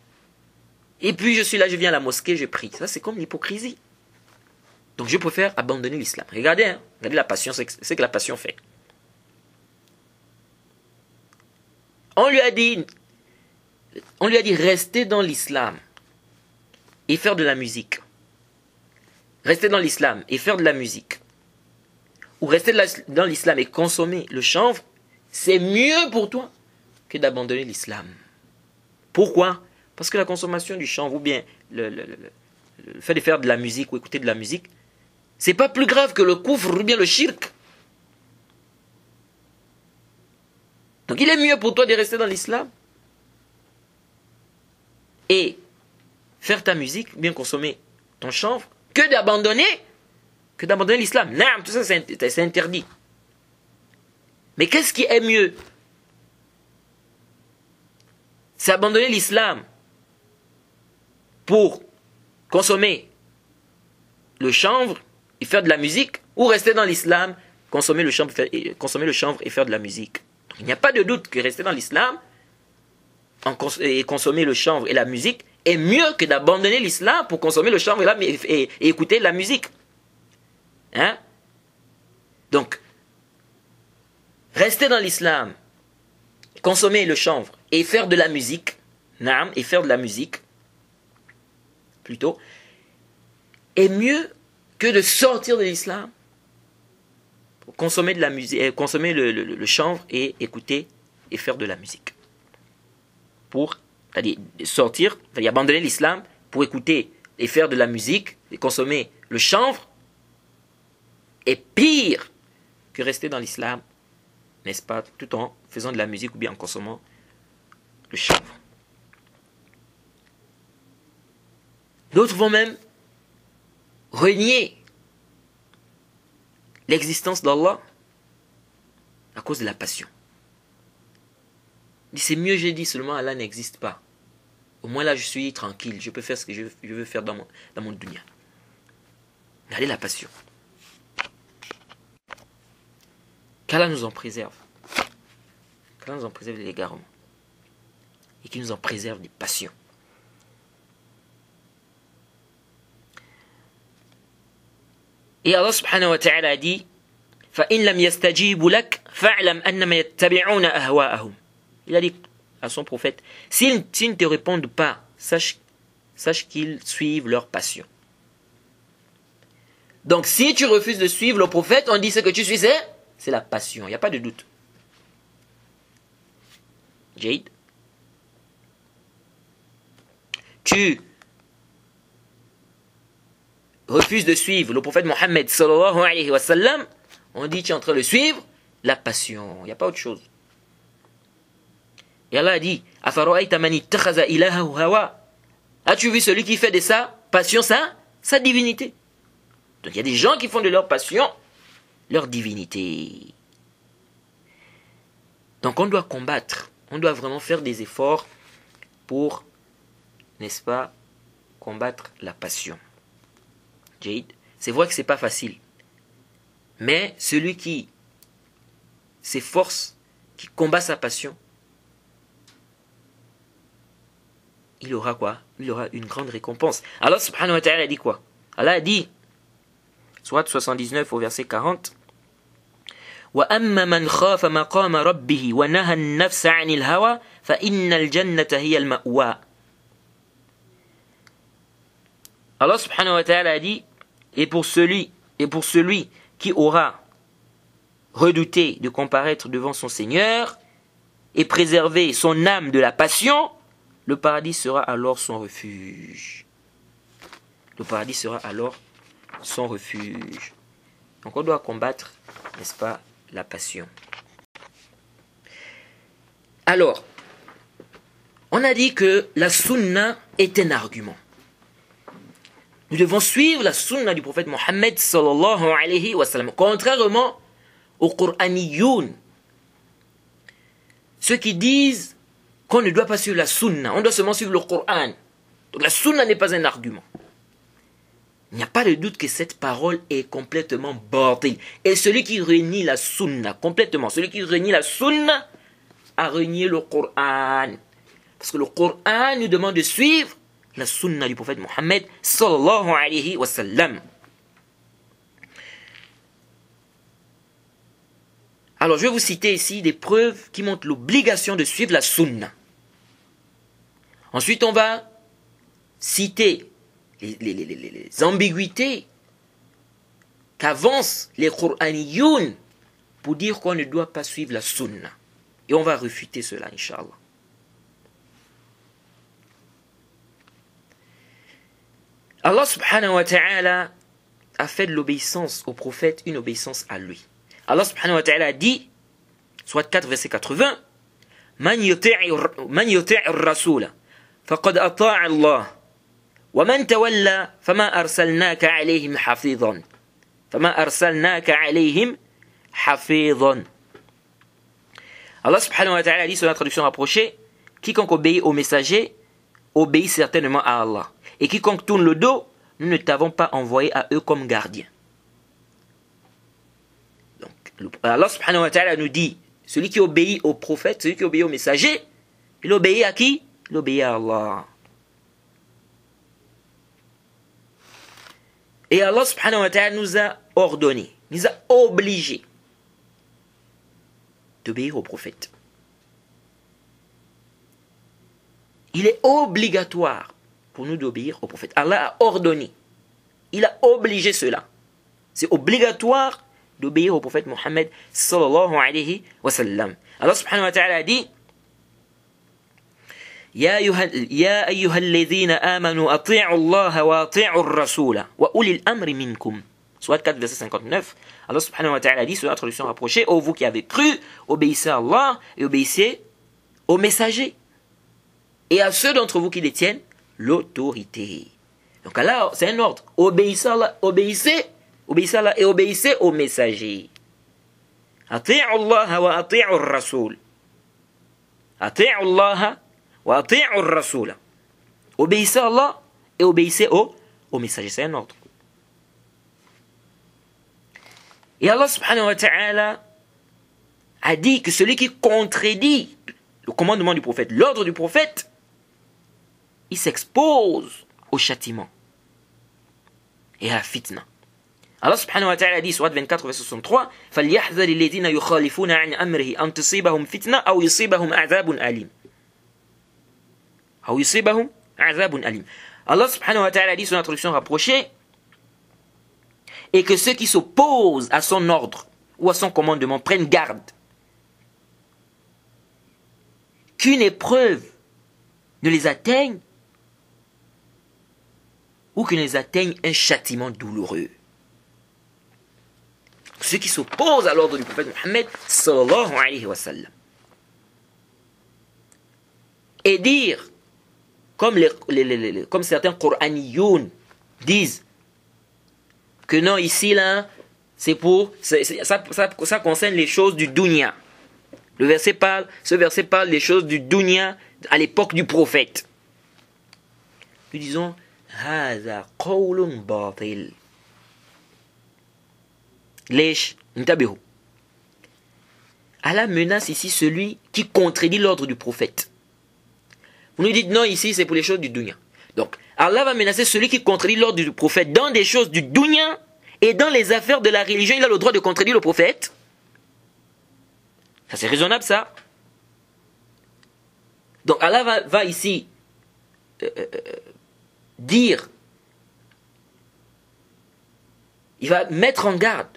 et puis je suis là, je viens à la mosquée, je prie. Ça, c'est comme l'hypocrisie. Donc je préfère abandonner l'islam. Regardez, hein, regardez la passion, c'est que la passion fait. On lui a dit restez dans l'islam et faire de la musique. Rester dans l'islam et faire de la musique. Ou rester dans l'islam et consommer le chanvre, c'est mieux pour toi que d'abandonner l'islam. Pourquoi? Parce que la consommation du chanvre ou bien le fait de faire de la musique ou écouter de la musique, c'est pas plus grave que le koufr ou bien le shirk. Donc il est mieux pour toi de rester dans l'islam et faire ta musique, bien consommer ton chanvre, que d'abandonner l'islam. Non, tout ça c'est interdit. Mais qu'est-ce qui est mieux? C'est abandonner l'islam pour consommer le chanvre et faire de la musique, ou rester dans l'islam, consommer le chanvre et faire de la musique. Donc, il n'y a pas de doute que rester dans l'islam et consommer le chanvre et la musique est mieux que d'abandonner l'islam pour consommer le chanvre et écouter la musique. Hein? Donc, rester dans l'islam, consommer le chanvre et faire de la musique, plutôt, est mieux que de sortir de l'islam pour consommer de la musique, consommer le chanvre et écouter et faire de la musique. Pour sortir, abandonner l'islam pour écouter et faire de la musique et consommer le chanvre est pire que rester dans l'islam, n'est-ce pas, tout en faisant de la musique ou bien en consommant le chanvre. D'autres vont même renier l'existence d'Allah à cause de la passion. Il dit, c'est mieux, j'ai dit, seulement Allah n'existe pas. Au moins là, je suis tranquille, je peux faire ce que je veux faire dans mon dunya. Regardez la passion. Qu'Allah nous en préserve. Qu'Allah nous en préserve de l'égarement. Et qu'il nous en préserve des passions. Et Allah subhanahu wa ta'ala a dit فَإِنْ لَمْ يَسْتَجِيبُوا لَكَ فَاعْلَمْ أَنَّمَا يَتَّبِعُونَ أَهْوَاءَهُمْ. Il a dit à son prophète, s'ils ne te répondent pas, sache qu'ils suivent leur passion. Donc si tu refuses de suivre le prophète, on dit ce que tu suis, c'est la passion, il n'y a pas de doute. Jade, tu refuses de suivre le prophète Mohammed sallallahu alayhi wa sallam, on dit tu es en train de suivre la passion, il n'y a pas autre chose. Et Allah a dit, as-tu vu celui qui fait de sa passion sa divinité? Donc il y a des gens qui font de leur passion leur divinité. Donc on doit combattre, on doit vraiment faire des efforts pour, n'est-ce pas, combattre la passion. Jade, c'est vrai que c'est pas facile, mais celui qui s'efforce, qui combat sa passion, il aura quoi? Il aura une grande récompense. Allah subhanahu wa ta'ala a dit quoi? Allah a dit, Sourate 79 au verset 40, وَأَمَّا مَنْ خَافَ مَقَامَ رَبِّهِ وَنَهَى النَّفْسَ عَنِ الْهَوَى فَإِنَّ الْجَنَّةَ هِيَ الْمَأْوَى. Allah subhanahu wa ta'ala a dit, et pour celui qui aura redouté de comparaître devant son Seigneur et préserver son âme de la passion, le paradis sera alors son refuge. Le paradis sera alors son refuge. Donc on doit combattre, n'est-ce pas, la passion. Alors, on a dit que la sunna est un argument. Nous devons suivre la sunna du prophète Mohammed sallallahu alayhi wa sallam. Contrairement aux Qur'aniyoun, ceux qui disent qu'on ne doit pas suivre la sunna, on doit seulement suivre le Coran. Donc la sunna n'est pas un argument. Il n'y a pas de doute que cette parole est complètement bordée. Et celui qui renie la sunna complètement, celui qui renie la sunna a renié le Coran. Parce que le Coran nous demande de suivre la sunna du prophète Mohammed sallallahu alayhi wa sallam. Alors je vais vous citer ici des preuves qui montrent l'obligation de suivre la sunna. Ensuite on va citer les ambiguïtés qu'avancent les Qur'aniyoun pour dire qu'on ne doit pas suivre la sunna. Et on va refuter cela, Inch'Allah. Allah subhanahu wa ta'ala a fait de l'obéissance au prophète une obéissance à lui. Allah subhanahu wa ta'ala dit, soit 4 verset 80, Man yuti'ir rasula, faqad ata'a Allah. ومن تولى فما أرسلناك عليهم حفيظا فما أرسلناك عليهم حفيظا. Allah subhanahu wa ta'ala dit sur la traduction rapprochée, quiconque obéit au messager obéit certainement à Allah, et quiconque tourne le dos, nous ne t'avons pas envoyé à eux comme gardiens. Donc Allah subhanahu wa ta'ala nous dit, celui qui obéit au prophète, celui qui obéit au messager, il obéit à qui? Il obéit à Allah. Et Allah subhanahu wa ta'ala nous a ordonné, nous a obligés d'obéir au prophète. Il est obligatoire pour nous d'obéir au prophète. Allah a ordonné, il a obligé cela. C'est obligatoire d'obéir au prophète Mohammed sallallahu alayhi wa sallam. Allah subhanahu wa ta'ala a dit, يا أيها الذين آمنوا أطيعوا الله وأطيعوا الرسول وأولي الأمر منكم. Soit 4 verset 59. Allah subhanahu wa ta'ala dit sur la traduction rapprochée, ô vous qui avez cru, obéissez à Allah et obéissez aux messagers et à ceux d'entre vous qui détiennent l'autorité. Donc Allah, c'est un ordre. Obéissez à Allah, obéissez à Allah et obéissez aux messagers. أطيعوا الله وأطيعوا الرسول. أطيعوا الله وأطيعوا الرسول. Obéissez à Allah et obéissez aux messagers. C'est un ordre. Et Allah subhanahu wa ta'ala a dit que celui qui contredit le commandement du prophète, l'ordre du prophète, il s'expose au châtiment et à la fitna. Allah subhanahu wa ta'ala dit, surat 24 verset 63, فَلْيَحْذَرِ الَّذِينَ يُخَالِفُونَ عَنْ أَمْرِهِ أَنْ تُصِيبَهُمْ فِتْنَةٌ أَوْ يُصِيبَهُمْ عَذَابٌ أَلِيمٌ. أَوْ يُصِيبَهُمْ عَذَابٌ أَلِيمٌ. Allah subhanahu wa ta'ala dit, son introduction rapprochée, et que ceux qui s'opposent à son ordre ou à son commandement prennent garde qu'une épreuve ne les atteigne ou que ne les atteigne un châtiment douloureux. Ceux qui s'opposent à l'ordre du prophète Mohammed sallallahu alayhi wa sallam. Et dire, comme certains Qur'aniyoun disent, que non, ici, là, ça concerne les choses du dunya. Ce verset parle des choses du dunya à l'époque du prophète. Nous disons, هذا قول باطل. ليش؟ انتبهوا. Allah menace ici celui qui contredit l'ordre du prophète. Vous nous dites non, ici c'est pour les choses du dunya. Donc, Allah va menacer celui qui contredit l'ordre du prophète dans des choses du dunya et dans les affaires de la religion. Il a le droit de contredire le prophète. Ça c'est raisonnable ça. Donc Allah va ici dire, il va mettre en garde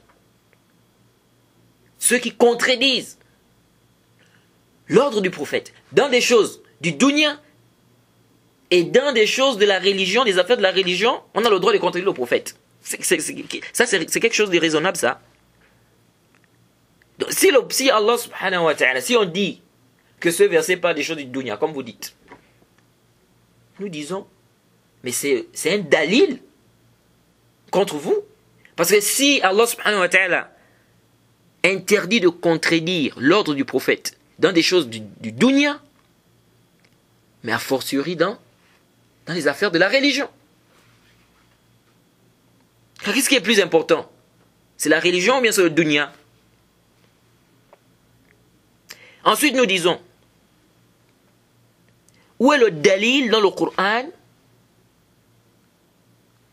ceux qui contredisent l'ordre du prophète dans des choses du dunya et dans des choses de la religion, des affaires de la religion. On a le droit de contredire le prophète. C'est quelque chose de raisonnable ça. Donc, si Allah subhanahu wa ta'ala, si on dit que ce verset parle des choses du dunya, comme vous dites, nous disons, mais c'est un dalil contre vous. Parce que si Allah subhanahu wa ta'ala interdit de contredire l'ordre du prophète dans des choses du dunya, mais a fortiori dans les affaires de la religion. Qu'est-ce qui est plus important? C'est la religion ou bien c'est le dunya? Ensuite, nous disons, où est le dalil dans le Coran?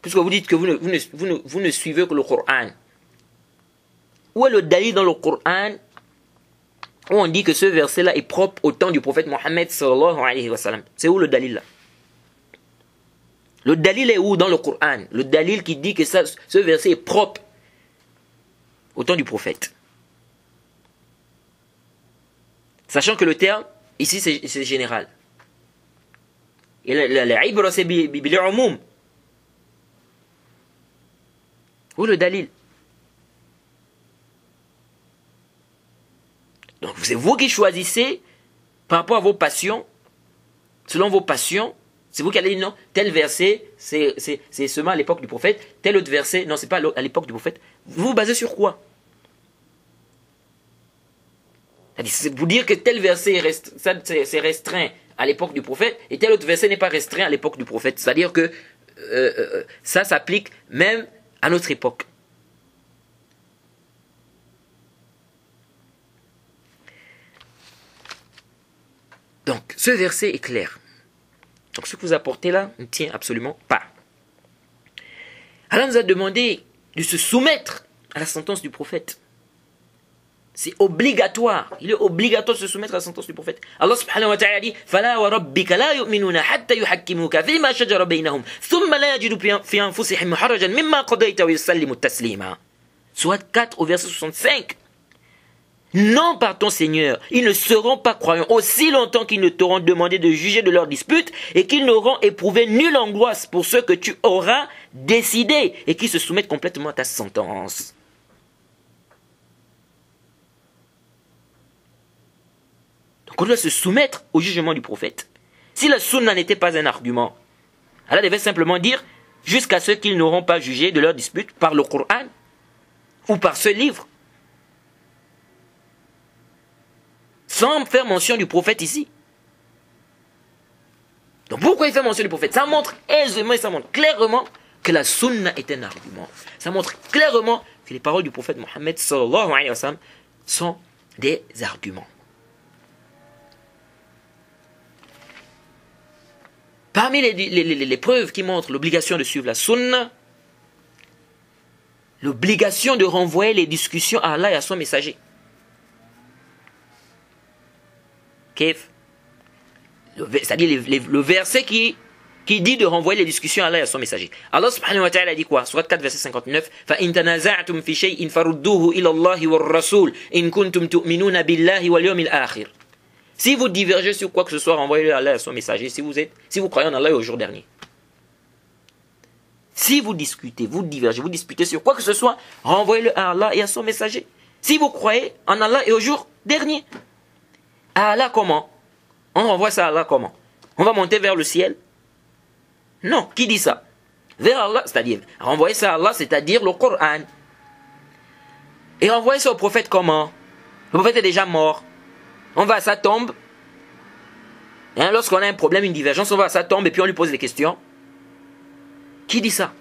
Puisque vous dites que vous ne suivez que le Coran. Où est le dalil dans le Coran où on dit que ce verset-là est propre au temps du prophète Mohammed sallallahu alayhi wa sallam? C'est où le dalil là? Le dalil est où dans le Coran? Le dalil qui dit que ce verset est propre au temps du prophète. Sachant que le terme, ici, c'est général. Et l'ibra, c'est bil-umum. Où est le dalil? Donc, c'est vous qui choisissez par rapport à vos passions, selon vos passions. C'est vous qui allez dire non, tel verset, c'est seulement à l'époque du prophète, tel autre verset, non, c'est pas à l'époque du prophète. Vous vous basez sur quoi? C'est vous dire que tel verset c'est restreint à l'époque du prophète et tel autre verset n'est pas restreint à l'époque du prophète. C'est-à-dire que ça s'applique même à notre époque. Donc, ce verset est clair. Donc, ce que vous apportez là ne tient absolument pas. Allah nous a demandé de se soumettre à la sentence du prophète. C'est obligatoire. Il est obligatoire de se soumettre à la sentence du prophète. Allah subhanahu wa ta'ala dit فَلَا وَرَبِّكَ لَا يُؤْمِنُونَ حَتَّى يُحَكِّمُوكَ فِيمَا شَجَرَ بَيْنَهُمْ ثُمَّ لَا يَجِدُوا فِي أَنفُسِهِمْ حَرَجًا مِمَّا قَضَيْتَ وَيُسَلِّمُوا تَسْلِيمًا. Surat 4 au verset 65. Non, par ton Seigneur, ils ne seront pas croyants aussi longtemps qu'ils ne t'auront demandé de juger de leurs disputes et qu'ils n'auront éprouvé nulle angoisse pour ce que tu auras décidé et qui se soumettent complètement à ta sentence. Donc on doit se soumettre au jugement du prophète. Si la sunna n'était pas un argument, Allah devait simplement dire jusqu'à ce qu'ils n'auront pas jugé de leurs disputes par le Coran ou par ce livre. Sans faire mention du prophète ici. Donc pourquoi il fait mention du prophète? Ça montre aisément et ça montre clairement que la sunna est un argument. Ça montre clairement que les paroles du prophète Mohammed sallallahu alayhi wa sallam sont des arguments. Parmi les preuves qui montrent l'obligation de suivre la sunna, l'obligation de renvoyer les discussions à Allah et à son messager. C'est-à-dire le verset qui dit de renvoyer les discussions à Allah et à son messager. Allah subhanahu wa ta'ala dit quoi? Surat 4 verset 59. فَإِن تَنَازَعْتُمْ فِي شَيْءٍ فَرُدُّوهُ إِلَى اللَّهِ وَالرَّسُولِ إِن كُنتُمْ تُؤْمِنُونَ بِاللَّهِ وَالْيَوْمِ الْآخِرِ. Si vous divergez sur quoi que ce soit, renvoyez-le à Allah et à son messager si vous croyez en Allah et au jour dernier. Si vous discutez, vous divergez, vous disputez sur quoi que ce soit, renvoyez-le à Allah et à son messager. Si vous croyez en Allah et au jour dernier. À Allah comment? On renvoie ça à Allah comment? On va monter vers le ciel? Non, qui dit ça? Vers Allah, c'est-à-dire, renvoyer ça à Allah, c'est-à-dire le Coran. Et renvoyer ça au prophète comment? Le prophète est déjà mort. On va à sa tombe. Hein, lorsqu'on a un problème, une divergence, on va à sa tombe et puis on lui pose des questions. Qui dit ça?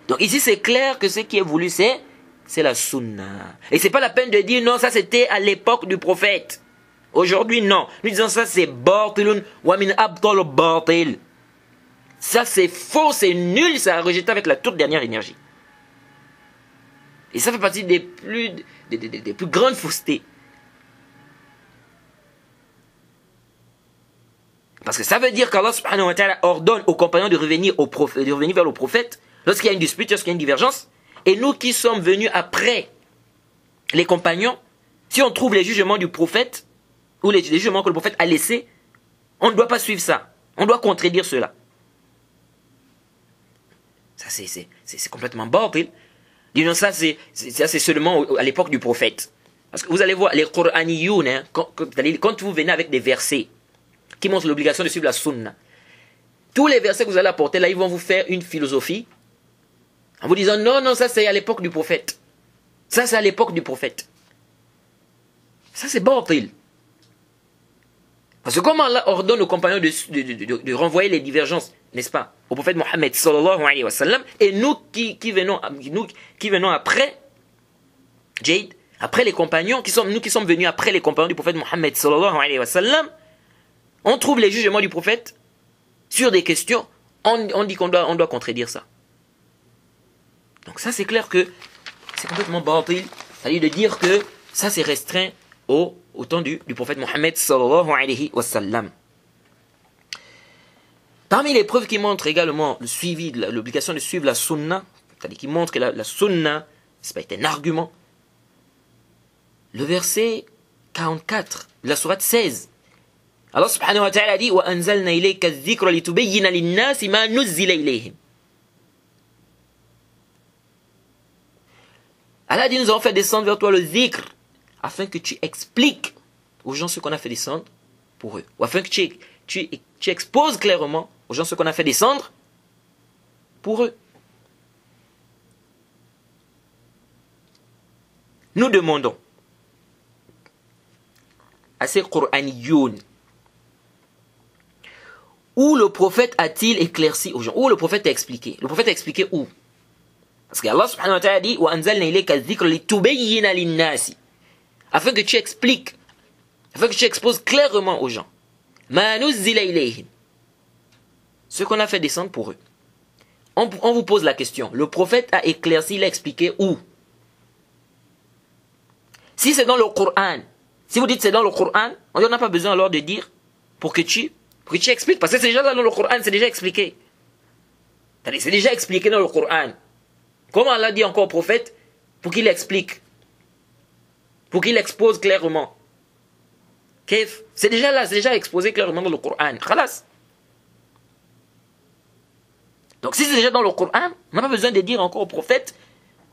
Donc ici, c'est clair que ce qui est voulu, c'est la sunna. Et c'est pas la peine de dire non, ça c'était à l'époque du prophète. Aujourd'hui, non. Nous disons ça, c'est batilun wa min abtal batil. Ça, c'est faux, c'est nul, ça a rejeté avec la toute dernière énergie. Et ça fait partie des plus grandes faussetés. Parce que ça veut dire qu'Allah subhanahu wa ta'ala ordonne aux compagnons de revenir vers le prophète lorsqu'il y a une dispute, lorsqu'il y a une divergence. Et nous qui sommes venus après les compagnons, si on trouve les jugements du prophète, ou les jugements que le prophète a laissés, on ne doit pas suivre ça. On doit contredire cela. Ça c'est complètement batil. Disons ça c'est seulement à l'époque du prophète. Parce que vous allez voir, les Qur'aniyoun, hein, quand vous venez avec des versets qui montrent l'obligation de suivre la sunna, tous les versets que vous allez apporter là, ils vont vous faire une philosophie En vous disant, non, non, ça c'est à l'époque du prophète. Ça c'est à l'époque du prophète. Ça c'est batil. Parce que comment Allah ordonne aux compagnons de renvoyer les divergences, n'est-ce pas, au prophète Mohammed sallallahu alayhi wa sallam, et nous qui venons après, Jade, après les compagnons, nous qui sommes venus après les compagnons du prophète Mohammed sallallahu alayhi wa sallam, on trouve les jugements du prophète sur des questions, on dit qu'on doit contredire ça. Donc ça c'est clair que c'est complètement batil, c'est-à-dire de dire que ça c'est restreint au temps du prophète Mohammed sallallahu alayhi wa sallam. Parmi les preuves qui montrent également le suivi, l'obligation de suivre la sunna, c'est-à-dire qui montrent que la sunna, c'est pas un argument, le verset 44 de la sourate 16. Allah subhanahu wa ta'ala dit wa anzalna ilayka adh-dhikra litubayyina lin-nasi ma nuzzila ilayhim. Allah dit nous avons fait descendre vers toi le dhikr afin que tu expliques aux gens ce qu'on a fait descendre pour eux. Ou afin que tu exposes clairement aux gens ce qu'on a fait descendre pour eux. Nous demandons à ces Qur'aniyoun, où le prophète a-t-il éclairci aux gens? Où le prophète a expliqué? Le prophète a expliqué où? Parce que Allah subhanahu wa ta'ala dit wa anzalna ilayka adh-dhikra litubayyina lin-nasi, afin que tu expliques, afin que tu exposes clairement aux gens ma nuzzila ilayhim, ce qu'on a fait descendre pour eux. On vous pose la question, le prophète a éclairci, il a expliqué où? Si c'est dans le Coran, si vous dites c'est dans le Coran, on n'a pas besoin alors de dire pour que tu expliques, parce que c'est déjà dans le Coran, c'est déjà expliqué. C'est déjà expliqué dans le Coran. Comment Allah dit encore au prophète pour qu'il explique, pour qu'il expose clairement? C'est déjà là, c'est déjà exposé clairement dans le Coran. Khalas. Donc si c'est déjà dans le Coran, on n'a pas besoin de dire encore au prophète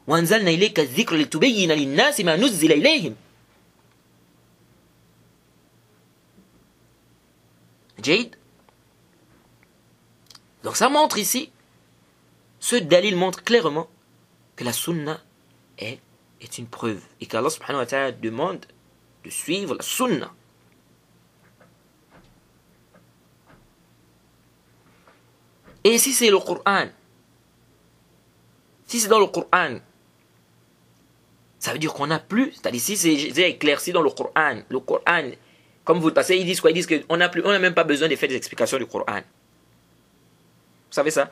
وَأَنزَلْنَا إِلَيْكَ الذِّكْرَ لِتُبَيِّنَ لِلنَّاسِ مَا نُزِّلَ إِلَيْهِمْ. Jade. Donc ça montre ici, ce dalil montre clairement que la sunna est une preuve et qu'Allah subhanahu wa ta'ala demande de suivre la sunna. Et si c'est le Coran, si c'est dans le Coran, ça veut dire qu'on n'a plus, c'est-à-dire si c'est éclairci dans le Coran, comme vous le passez, ils disent quoi? Ils disent qu'on n'a même pas besoin de faire des explications du Coran. Vous savez ça?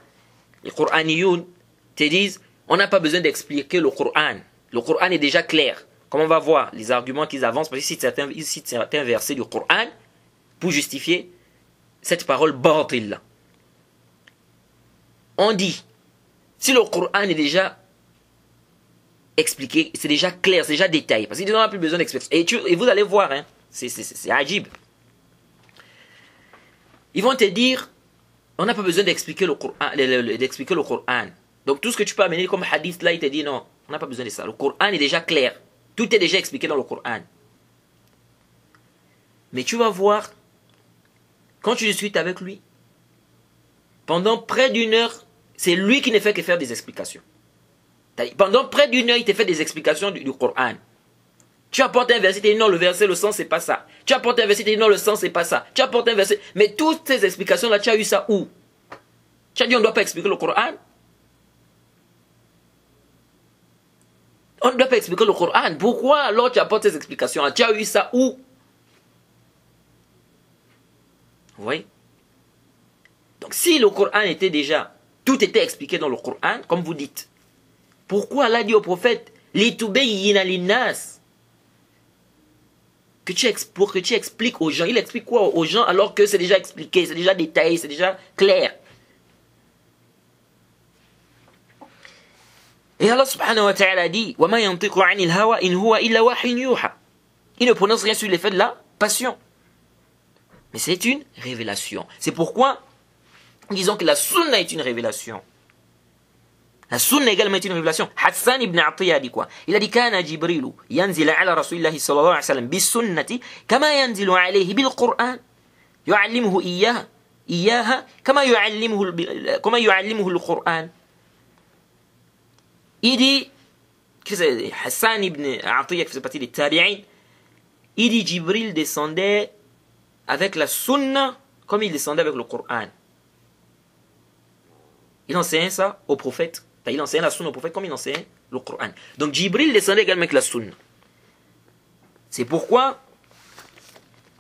Les Qur'aniyoun te disent, on n'a pas besoin d'expliquer le Coran. Le Coran est déjà clair. Comme on va voir les arguments qu'ils avancent, parce qu'ils citent certains versets du Coran pour justifier cette parole batil là. On dit, si le Coran est déjà expliqué, c'est déjà clair, c'est déjà détaillé, parce qu'ils n'ont plus besoin d'expliquer. Et vous allez voir, hein, c'est ajib. Ils vont te dire, on n'a pas besoin d'expliquer le Coran, Donc tout ce que tu peux amener comme hadith là, il te dit non, on n'a pas besoin de ça. Le Coran est déjà clair. Tout est déjà expliqué dans le Coran. Mais tu vas voir, quand tu discutes avec lui, pendant près d'une heure, c'est lui qui ne fait que faire des explications. Pendant près d'une heure, il te fait des explications du Coran. Tu apportes un verset, tu dis non, le verset, le sens, c'est pas ça. Tu apportes un verset, tu dis non, le sens, c'est pas ça. Tu apportes un verset. Mais toutes ces explications-là, tu as eu ça où? Tu as dit on ne doit pas expliquer le Coran? On ne doit pas expliquer le Coran. Pourquoi alors tu apportes ces explications-là? Tu as eu ça où? Vous voyez? Donc si le Coran était déjà, tout était expliqué dans le Coran, comme vous dites, pourquoi Allah dit au prophète, litubayyina linnas, pour que tu expliques aux gens? Il explique quoi aux gens alors que c'est déjà expliqué, c'est déjà détaillé, c'est déjà clair? Et Allah subhanahu wa ta'ala dit وَمَا يَنْطِقُ عَنِ الْهَوَى إِنْ هُوَ إِلَّا وَحْيٌ يُوحَى. Il ne prononce rien sur l'effet de la passion. Mais c'est une révélation. C'est pourquoi disons que la sunna est une révélation. La sunna également est une révélation. Hassan ibn Atiyya a dit quoi? Il a dit كان جبريل ينزل على رسول الله صلى الله عليه وسلم بالسنة كما ينزل عليه بالقرآن يعلمه إياها كما يعلمه القرآن. Il dit, que c'est Hassan ibn Atiyah qui faisait partie des Tabi'in, il dit Jibril descendait avec la sunna comme il descendait avec le Coran. Il enseignait ça au prophète. Il enseignait la sunna au prophète comme il enseignait le Coran. Donc Jibril descendait également avec la sunna. C'est pourquoi,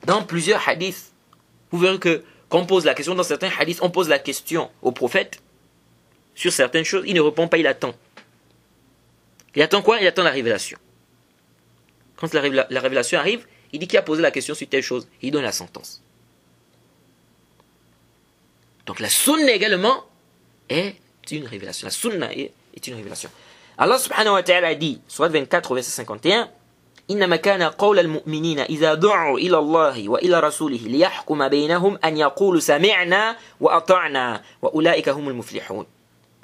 dans plusieurs hadiths, vous verrez que quand on pose la question, dans certains hadiths, on pose la question au prophète sur certaines choses, il ne répond pas, il attend. Il attend quoi? Il attend la révélation. Quand la révélation arrive, il dit qui a posé la question sur telle chose, il donne la sentence. Donc la sunna également est une révélation. La sunna est une révélation. Allah subhanahu wa ta'ala dit, surat 24, verset 51, إنما كان قول المؤمنين إذا دعوا إلى الله وإلى رسوله ليحكم بينهم أن يقولوا سمعنا وأطعنا وأولئك هم المفلحون.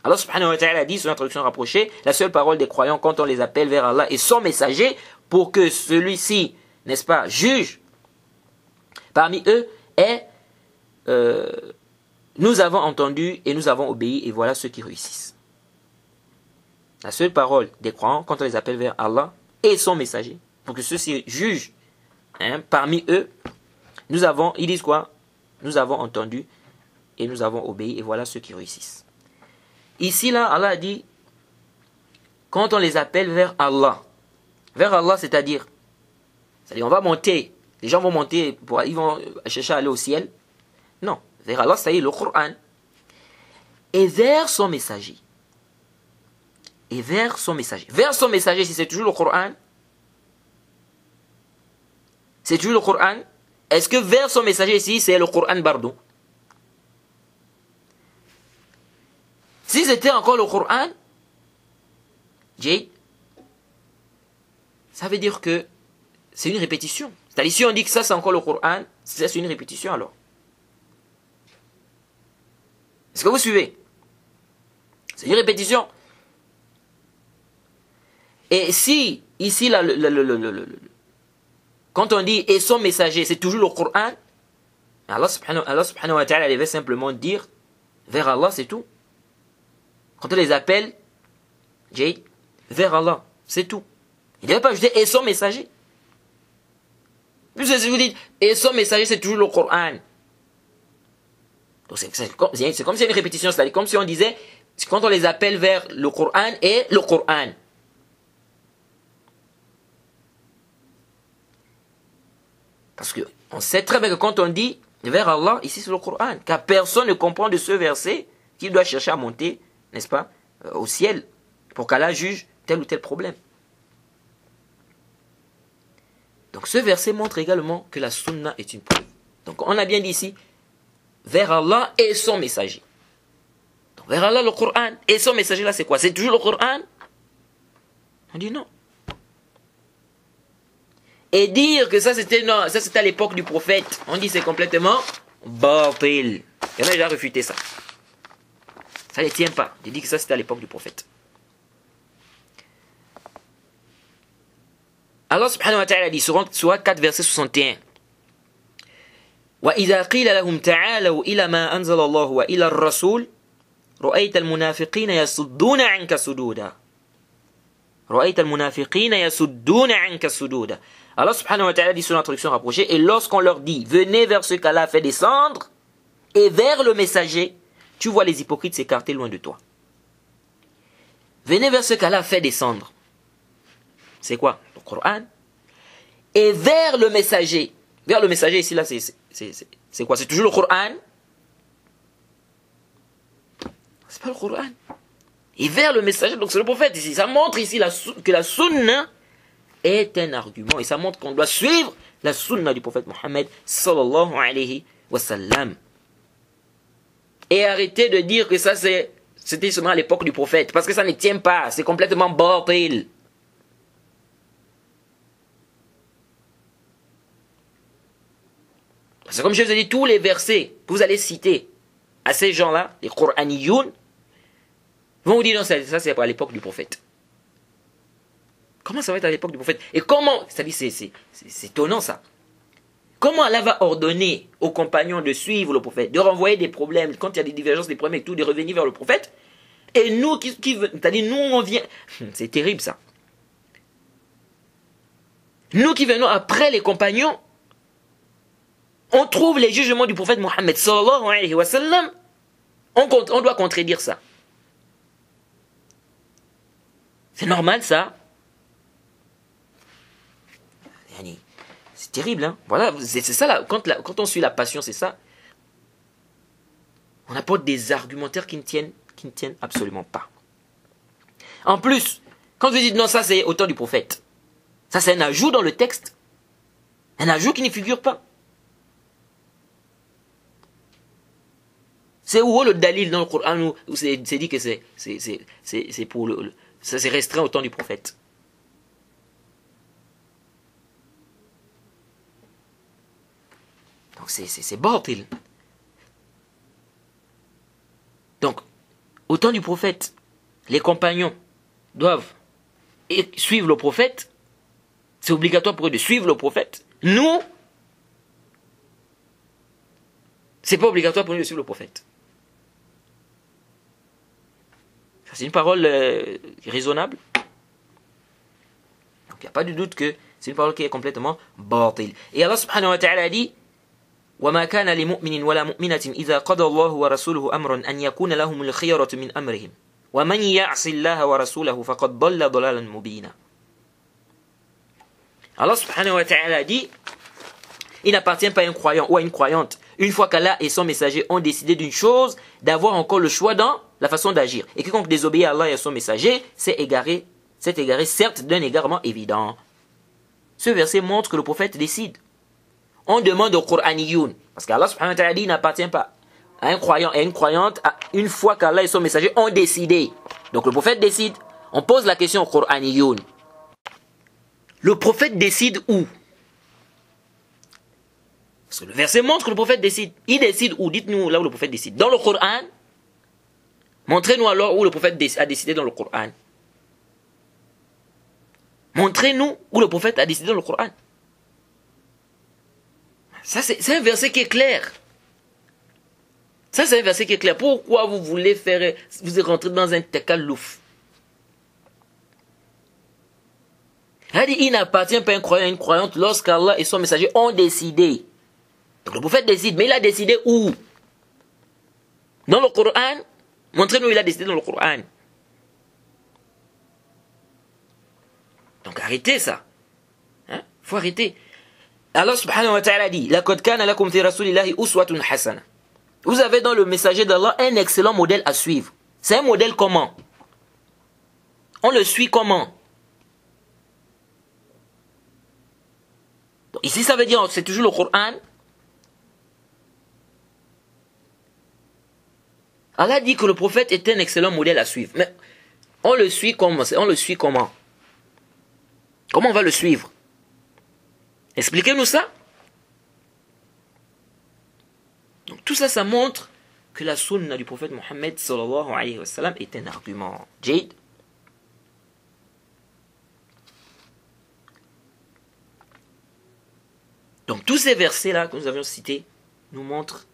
Allah subhanahu wa ta'ala dit, sur une traduction rapprochée, la seule parole des croyants quand on les appelle vers Allah et son messager pour que celui-ci, n'est-ce pas, juge parmi eux est nous avons entendu et nous avons obéi et voilà ceux qui réussissent. La seule parole des croyants quand on les appelle vers Allah et son messager pour que ceux-ci jugent parmi eux, ils disent quoi? Nous avons entendu et nous avons obéi et voilà ceux qui réussissent. Ici là, Allah a dit, quand on les appelle vers Allah, c'est-à-dire on va monter, les gens vont monter, ils vont chercher à aller au ciel. Non, vers Allah, c'est-à-dire le Coran. Et vers son messager. Vers son messager, si c'est toujours le Coran, c'est toujours le Coran. Est-ce que vers son messager ici, c'est le Coran Bardou? Si c'était encore le Coran, ça veut dire que c'est une répétition. C'est-à-dire si on dit que ça c'est encore le Coran, c'est une répétition alors. Est-ce que vous suivez? C'est une répétition. Et si, ici, là, quand on dit et son messager, c'est toujours le Coran, Allah subhanahu wa ta'ala devait simplement dire vers Allah, c'est tout. Quand on les appelle, vers Allah, c'est tout. Il ne devait pas ajouter et son messager. Puisque si vous dites et son messager, c'est toujours le Coran. Donc c'est comme si c'est une répétition, c'est-à-dire comme si on disait, quand on les appelle vers le Coran et le Coran. Parce qu'on sait très bien que quand on dit vers Allah, ici c'est le Coran, car personne ne comprend de ce verset qu'il doit chercher à monter, n'est-ce pas, au ciel, pour qu'Allah juge tel ou tel problème. Donc ce verset montre également que la sunna est une preuve. Donc on a bien dit ici, vers Allah et son messager. Donc vers Allah le Coran et son messager là c'est quoi? C'est toujours le Coran? On dit non. Et dire que ça c'était à l'époque du prophète, on dit c'est complètement batil. Il y en a déjà refuté ça. Ça ne tient pas. Il dit que ça c'était à l'époque du prophète. Allah subhanahu wa ta'ala dit sur 4 verset 61. وَإِذَا قِيلَ لَهُمْ تَعَالَوْا إِلَى مَا أَنزَلَ اللَّهُ وَإِلَى الرَّسُولِ رَأَيْتَ الْمُنَافِقِينَ يَصُدُّونَ عَنْكَ صُدُودًا. Allah subhanahu wa ta'ala dit sur l'introduction rapprochée, et lorsqu'on leur dit, venez vers ce qu'Allah a fait descendre, et vers le messager, tu vois les hypocrites s'écarter loin de toi. Venez vers ce qu'Allah a fait descendre. C'est quoi? Le Coran. Et vers le messager. Vers le messager ici, là, c'est quoi? C'est toujours le Coran? C'est pas le Coran. Et vers le messager, donc c'est le prophète ici. Ça montre ici que la sunna est un argument. Et ça montre qu'on doit suivre la sunna du prophète Mohammed sallallahu alayhi wa sallam. Et arrêter de dire que ça c'était seulement à l'époque du prophète. Parce que ça ne tient pas. C'est complètement batil. C'est comme je vous ai dit, tous les versets que vous allez citer à ces gens-là, les Qur'aniyoun, vont vous dire non, ça c'est à l'époque du prophète. Comment ça va être à l'époque du prophète? Et comment, c'est-à-dire c'est étonnant ça. Comment Allah va ordonner aux compagnons de suivre le prophète, de renvoyer des problèmes, quand il y a des divergences, des problèmes et tout, de revenir vers le prophète, Et nous, c'est-à-dire nous, on vient... C'est terrible ça. Nous qui venons après les compagnons, on trouve les jugements du prophète Mohammed sallallahu alayhi wa sallam, on doit contredire ça. C'est normal ça. C'est terrible, hein. Voilà, c'est ça, là, quand on suit la passion, c'est ça. On apporte des argumentaires qui ne tiennent absolument pas. En plus, quand vous dites non, ça c'est au temps du prophète, ça c'est un ajout dans le texte, un ajout qui ne figure pas. C'est où le dalil dans le Coran où c'est dit que c'est pour ça c'est restreint au temps du prophète. Donc c'est batil. Donc, au temps du prophète, les compagnons doivent suivre le prophète. C'est obligatoire pour eux de suivre le prophète. Nous, c'est pas obligatoire pour nous de suivre le prophète. C'est une parole raisonnable. Donc il n'y a pas de doute que c'est une parole qui est complètement batil. Et Allah subhanahu wa ta'ala dit وَمَا كَانَ لِمُؤْمِنٍ وَلَا مُؤْمِنَةٍ إِذَا قَضَى اللَّهُ وَرَسُولُهُ أَمْرًا أَنْ يَكُونَ لَهُمُ الْخِيَرَةُ مِنْ أَمْرِهِمْ وَمَنْ يَعْصِ اللَّهَ وَرَسُولَهُ فَقَدْ ضَلَّ ضَلَالًا مُبِينًا. Allah subhanahu wa ta'ala dit, il n'appartient pas à un croyant ou à une croyante, une fois qu'Allah et son messager ont décidé d'une chose, d'avoir encore le choix dans la façon d'agir. Et quiconque désobéit à Allah et à son messager s'est égaré, certes d'un égarement évident. Ce verset montre que le prophète décide. On demande au Qur'aniyoun, parce qu'Allah subhanahu wa ta'ala dit, il n'appartient pas à un croyant et à une croyante, une fois qu'Allah et son messager ont décidé. Donc le prophète décide. On pose la question au Qur'aniyoun. Le prophète décide où? Parce que le verset montre que le prophète décide. Il décide où? Dites-nous là où le prophète décide. Dans le Coran? Montrez-nous alors où le prophète a décidé dans le Coran. Montrez-nous où le prophète a décidé dans le Coran. Ça, c'est un verset qui est clair. Ça, c'est un verset qui est clair. Pourquoi vous voulez faire... Vous êtes rentré dans un takalouf? Il n'appartient pas à un croyant et une croyante lorsqu'Allah et son messager ont décidé. Donc le prophète décide, mais il a décidé où? Dans le Coran? Montrez-nous où il a décidé dans le Coran. Donc arrêtez ça. Faut arrêter. Allah subhanahu wa ta'ala dit, لَقَدْ كَانَ لَكُمْ فِي رَسُولِ اللَّهِ أُسْوَةٌ حَسَنَةٌ. Vous avez dans le messager d'Allah un excellent modèle à suivre. C'est un modèle comment? On le suit comment? Donc, ici ça veut dire, c'est toujours le Coran. Allah dit que le prophète est un excellent modèle à suivre. Mais on le suit comment? On le suit comment? Comment on va le suivre? Expliquez-nous ça. Donc tout ça, ça montre que la sunna du prophète Mohammed sallallahu alayhi wa sallam est un argument. Jade. Donc tous ces versets-là que nous avions cités nous montrent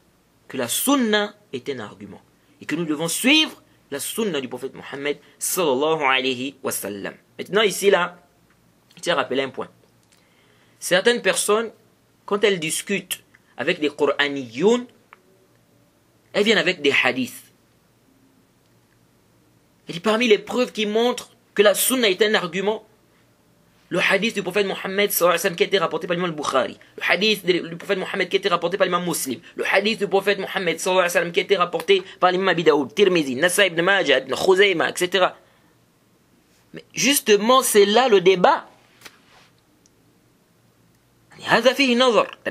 que la sunna est un argument. Et que nous devons suivre la sunna du prophète Mohammed sallallahu alayhi wa sallam. Maintenant ici là, je tiens à rappeler un point. Certaines personnes, quand elles discutent avec des Qur'aniyoun, elles viennent avec des hadiths. Et parmi les preuves qui montrent que la sunna est un argument, le hadith du prophète Mohammed sallallahu alayhi wa sallam qui a été rapporté par l'imam Bukhari, le hadith du prophète Mohammed qui a été rapporté par l'imam Muslim, le hadith du prophète Mohammed sallallahu alayhi wa sallam qui a été rapporté par l'imam Abi Daoud, Tirmizi, Nasai ibn Majah, ibn Khuzayma, etc. Mais justement, c'est là le débat.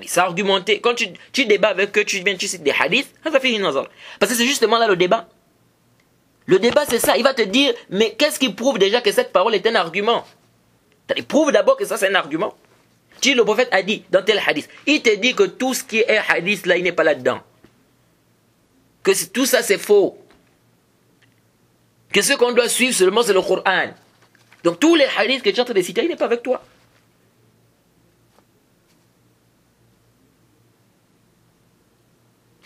C'est argumenté. Quand tu débats avec eux, tu cites des hadiths, parce que c'est justement là le débat. Le débat c'est ça, il va te dire, mais qu'est-ce qui prouve déjà que cette parole est un argument? Il prouve d'abord que ça c'est un argument. Si le prophète a dit dans tel hadith, il te dit que tout ce qui est hadith là, il n'est pas là-dedans. Que tout ça c'est faux. Que ce qu'on doit suivre seulement c'est le Coran. Donc tous les hadiths que tu es en train de citer, il n'est pas avec toi.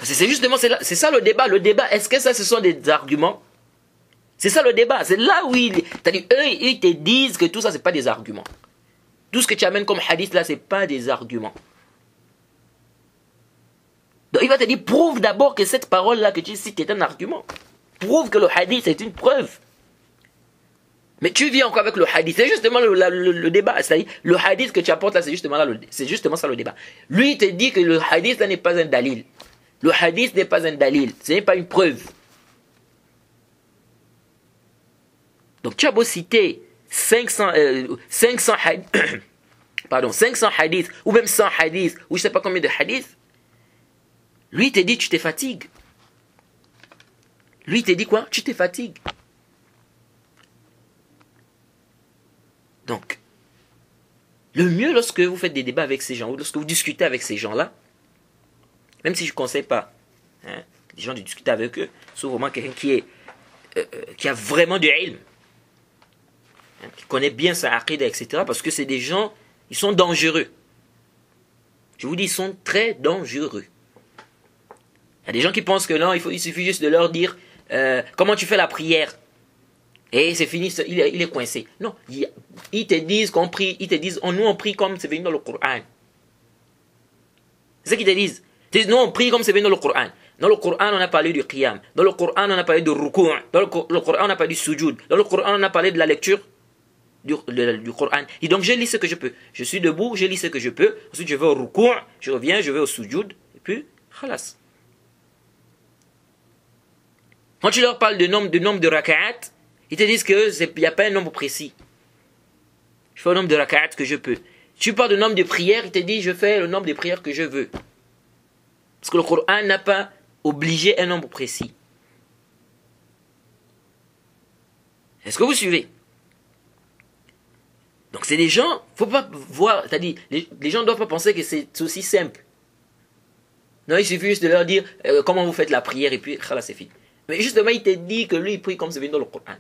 C'est justement, c'est ça le débat. Le débat, est-ce que ça, ce sont des arguments? C'est ça le débat. C'est là où c'est-à-dire, eux, ils te disent que tout ça, c'est pas des arguments. Tout ce que tu amènes comme hadith là, c'est pas des arguments. Donc il va te dire, prouve d'abord que cette parole-là que tu cites est un argument. Prouve que le hadith est une preuve. Mais tu viens encore avec le hadith. C'est justement le débat. C'est-à-dire, le hadith que tu apportes là, c'est justement ça le débat. Lui, il te dit que le hadith là n'est pas un dalil. Le hadith n'est pas un dalil. Ce n'est pas une preuve. Donc tu as beau citer 500 hadiths, ou même 100 hadiths, ou je ne sais pas combien de hadiths. Lui, il te dit, tu te fatigues. Lui, il te dit quoi? Tu te fatigues. Donc, le mieux lorsque vous faites des débats avec ces gens, ou lorsque vous discutez avec ces gens-là, même si je ne conseille pas les gens de discuter avec eux, sauf vraiment quelqu'un qui a vraiment du ilm, qui connaît bien sa aqida, etc. Parce que c'est des gens, ils sont dangereux. Je vous dis, ils sont très dangereux. Il y a des gens qui pensent que non, il suffit juste de leur dire comment tu fais la prière. Et c'est fini, il est coincé. Non, ils te disent qu'on prie, ils te disent nous on prie comme c'est venu dans le Coran. C'est ce qu'ils te disent. Ils disent nous on prie comme c'est venu dans le Coran. Dans le Coran on a parlé du qiyam. Dans le Coran on a parlé du ruku'. Dans le Coran on a parlé du sujud. Dans le Coran on a parlé de la lecture du Coran. Et donc je lis ce que je peux. Je suis debout, je lis ce que je peux. Ensuite je vais au ruku', je reviens, je vais au sujud. Et puis, khalas. Quand tu leur parles de nombre de raka'at, ils te disent qu'il n'y a pas un nombre précis. Je fais le nombre de raka'at que je peux. Tu parles de nombre de prières, ils te disent je fais le nombre de prières que je veux. Parce que le Coran n'a pas obligé un nombre précis. Est-ce que vous suivez? Donc c'est des gens, faut pas voir, c'est-à-dire les gens ne doivent pas penser que c'est aussi simple. Non, il suffit juste de leur dire comment vous faites la prière et puis là c'est fini. Mais justement, il te dit que lui, il prie comme c'est venu dans le Coran.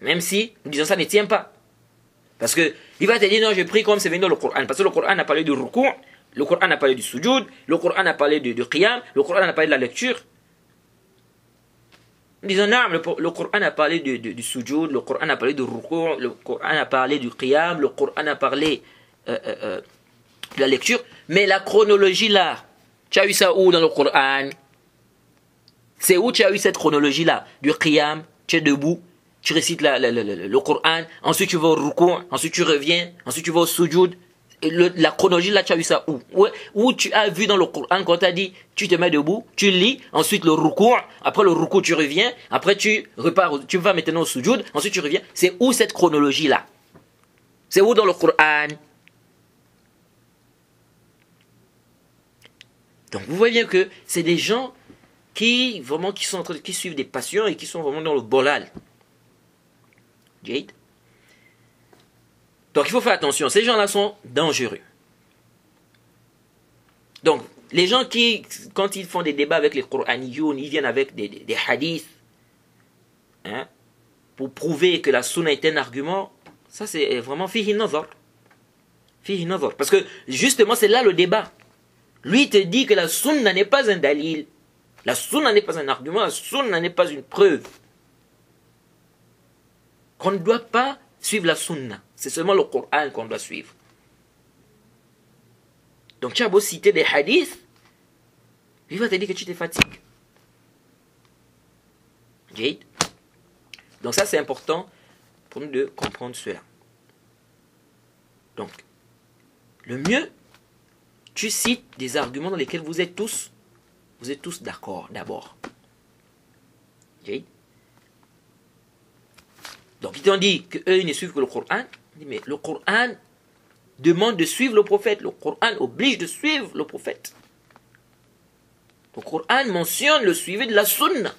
Même si, nous disons ça ne tient pas. Parce que il va te dire, non, je prie comme c'est venu dans le Coran. Parce que le Coran a parlé du ruku', le Coran a parlé du sujud, le Coran a parlé du qiyam, le Coran a parlé de la lecture. Nous disons, non, le Coran a parlé du sujud, le Coran a parlé du ruku', le Coran a parlé du qiyam, le Coran a parlé de la lecture. Mais la chronologie là, tu as eu ça où dans le Coran? C'est où tu as eu cette chronologie-là? Du qiyam, tu es debout, tu récites le Coran, ensuite tu vas au ruku', ensuite tu reviens, ensuite tu vas au sujud. La chronologie là, tu as eu ça où? Où tu as vu dans le Coran quand tu as dit, tu te mets debout, tu lis, ensuite le ruku', après le ruku' tu reviens, après tu repars, tu vas maintenant au sujud, ensuite tu reviens. C'est où cette chronologie-là? C'est où dans le Coran? Donc vous voyez bien que c'est des gens qui suivent des passions et qui sont vraiment dans le bolal. Donc il faut faire attention, ces gens-là sont dangereux. Donc les gens qui, quand ils font des débats avec les Qur'aniyoun, ils viennent avec des hadiths pour prouver que la sunna est un argument, ça c'est vraiment fihi nazar. Fihi nazar. Parce que justement c'est là le débat. Lui il te dit que la sunna n'est pas un dalil. La sunna n'est pas un argument, la sunna n'est pas une preuve. Qu'on ne doit pas suivre la sunna. C'est seulement le Coran qu'on doit suivre. Donc tu as beau citer des hadiths, il va te dire que tu te fatigues. Donc ça c'est important pour nous de comprendre cela. Donc, le mieux, tu cites des arguments dans lesquels vous êtes tous d'accord d'abord. Donc ils t'ont dit qu'eux ils ne suivent que le Coran. Mais le Coran demande de suivre le prophète. Le Coran oblige de suivre le prophète. Le Coran mentionne le suivi de la sunna.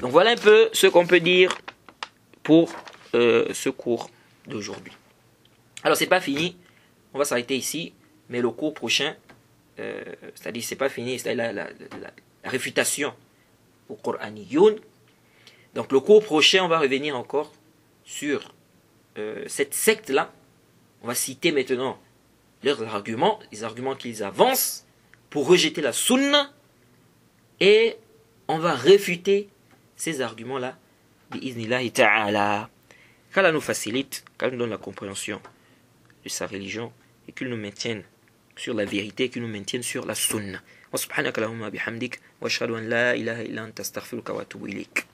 Donc voilà un peu ce qu'on peut dire pour ce cours d'aujourd'hui. Alors c'est pas fini. On va s'arrêter ici. Mais le cours prochain, c'est-à-dire c'est pas fini, c'est la réfutation au Qur'aniyoun. Donc le cours prochain, on va revenir encore sur cette secte-là. On va citer maintenant leurs arguments, les arguments qu'ils avancent pour rejeter la sunna et on va réfuter ces arguments-là, bi'iznillahi ta'ala. Qu'Allah nous facilite, qu'Allah nous donne la compréhension de sa religion et qu'il nous maintienne sur la vérité, qu'il nous maintienne sur la sunna. Wa subhanaka Allahumma bihamdik wa ashhadu an la ilaha illa anta astaghfiruka wa atubu ilayk.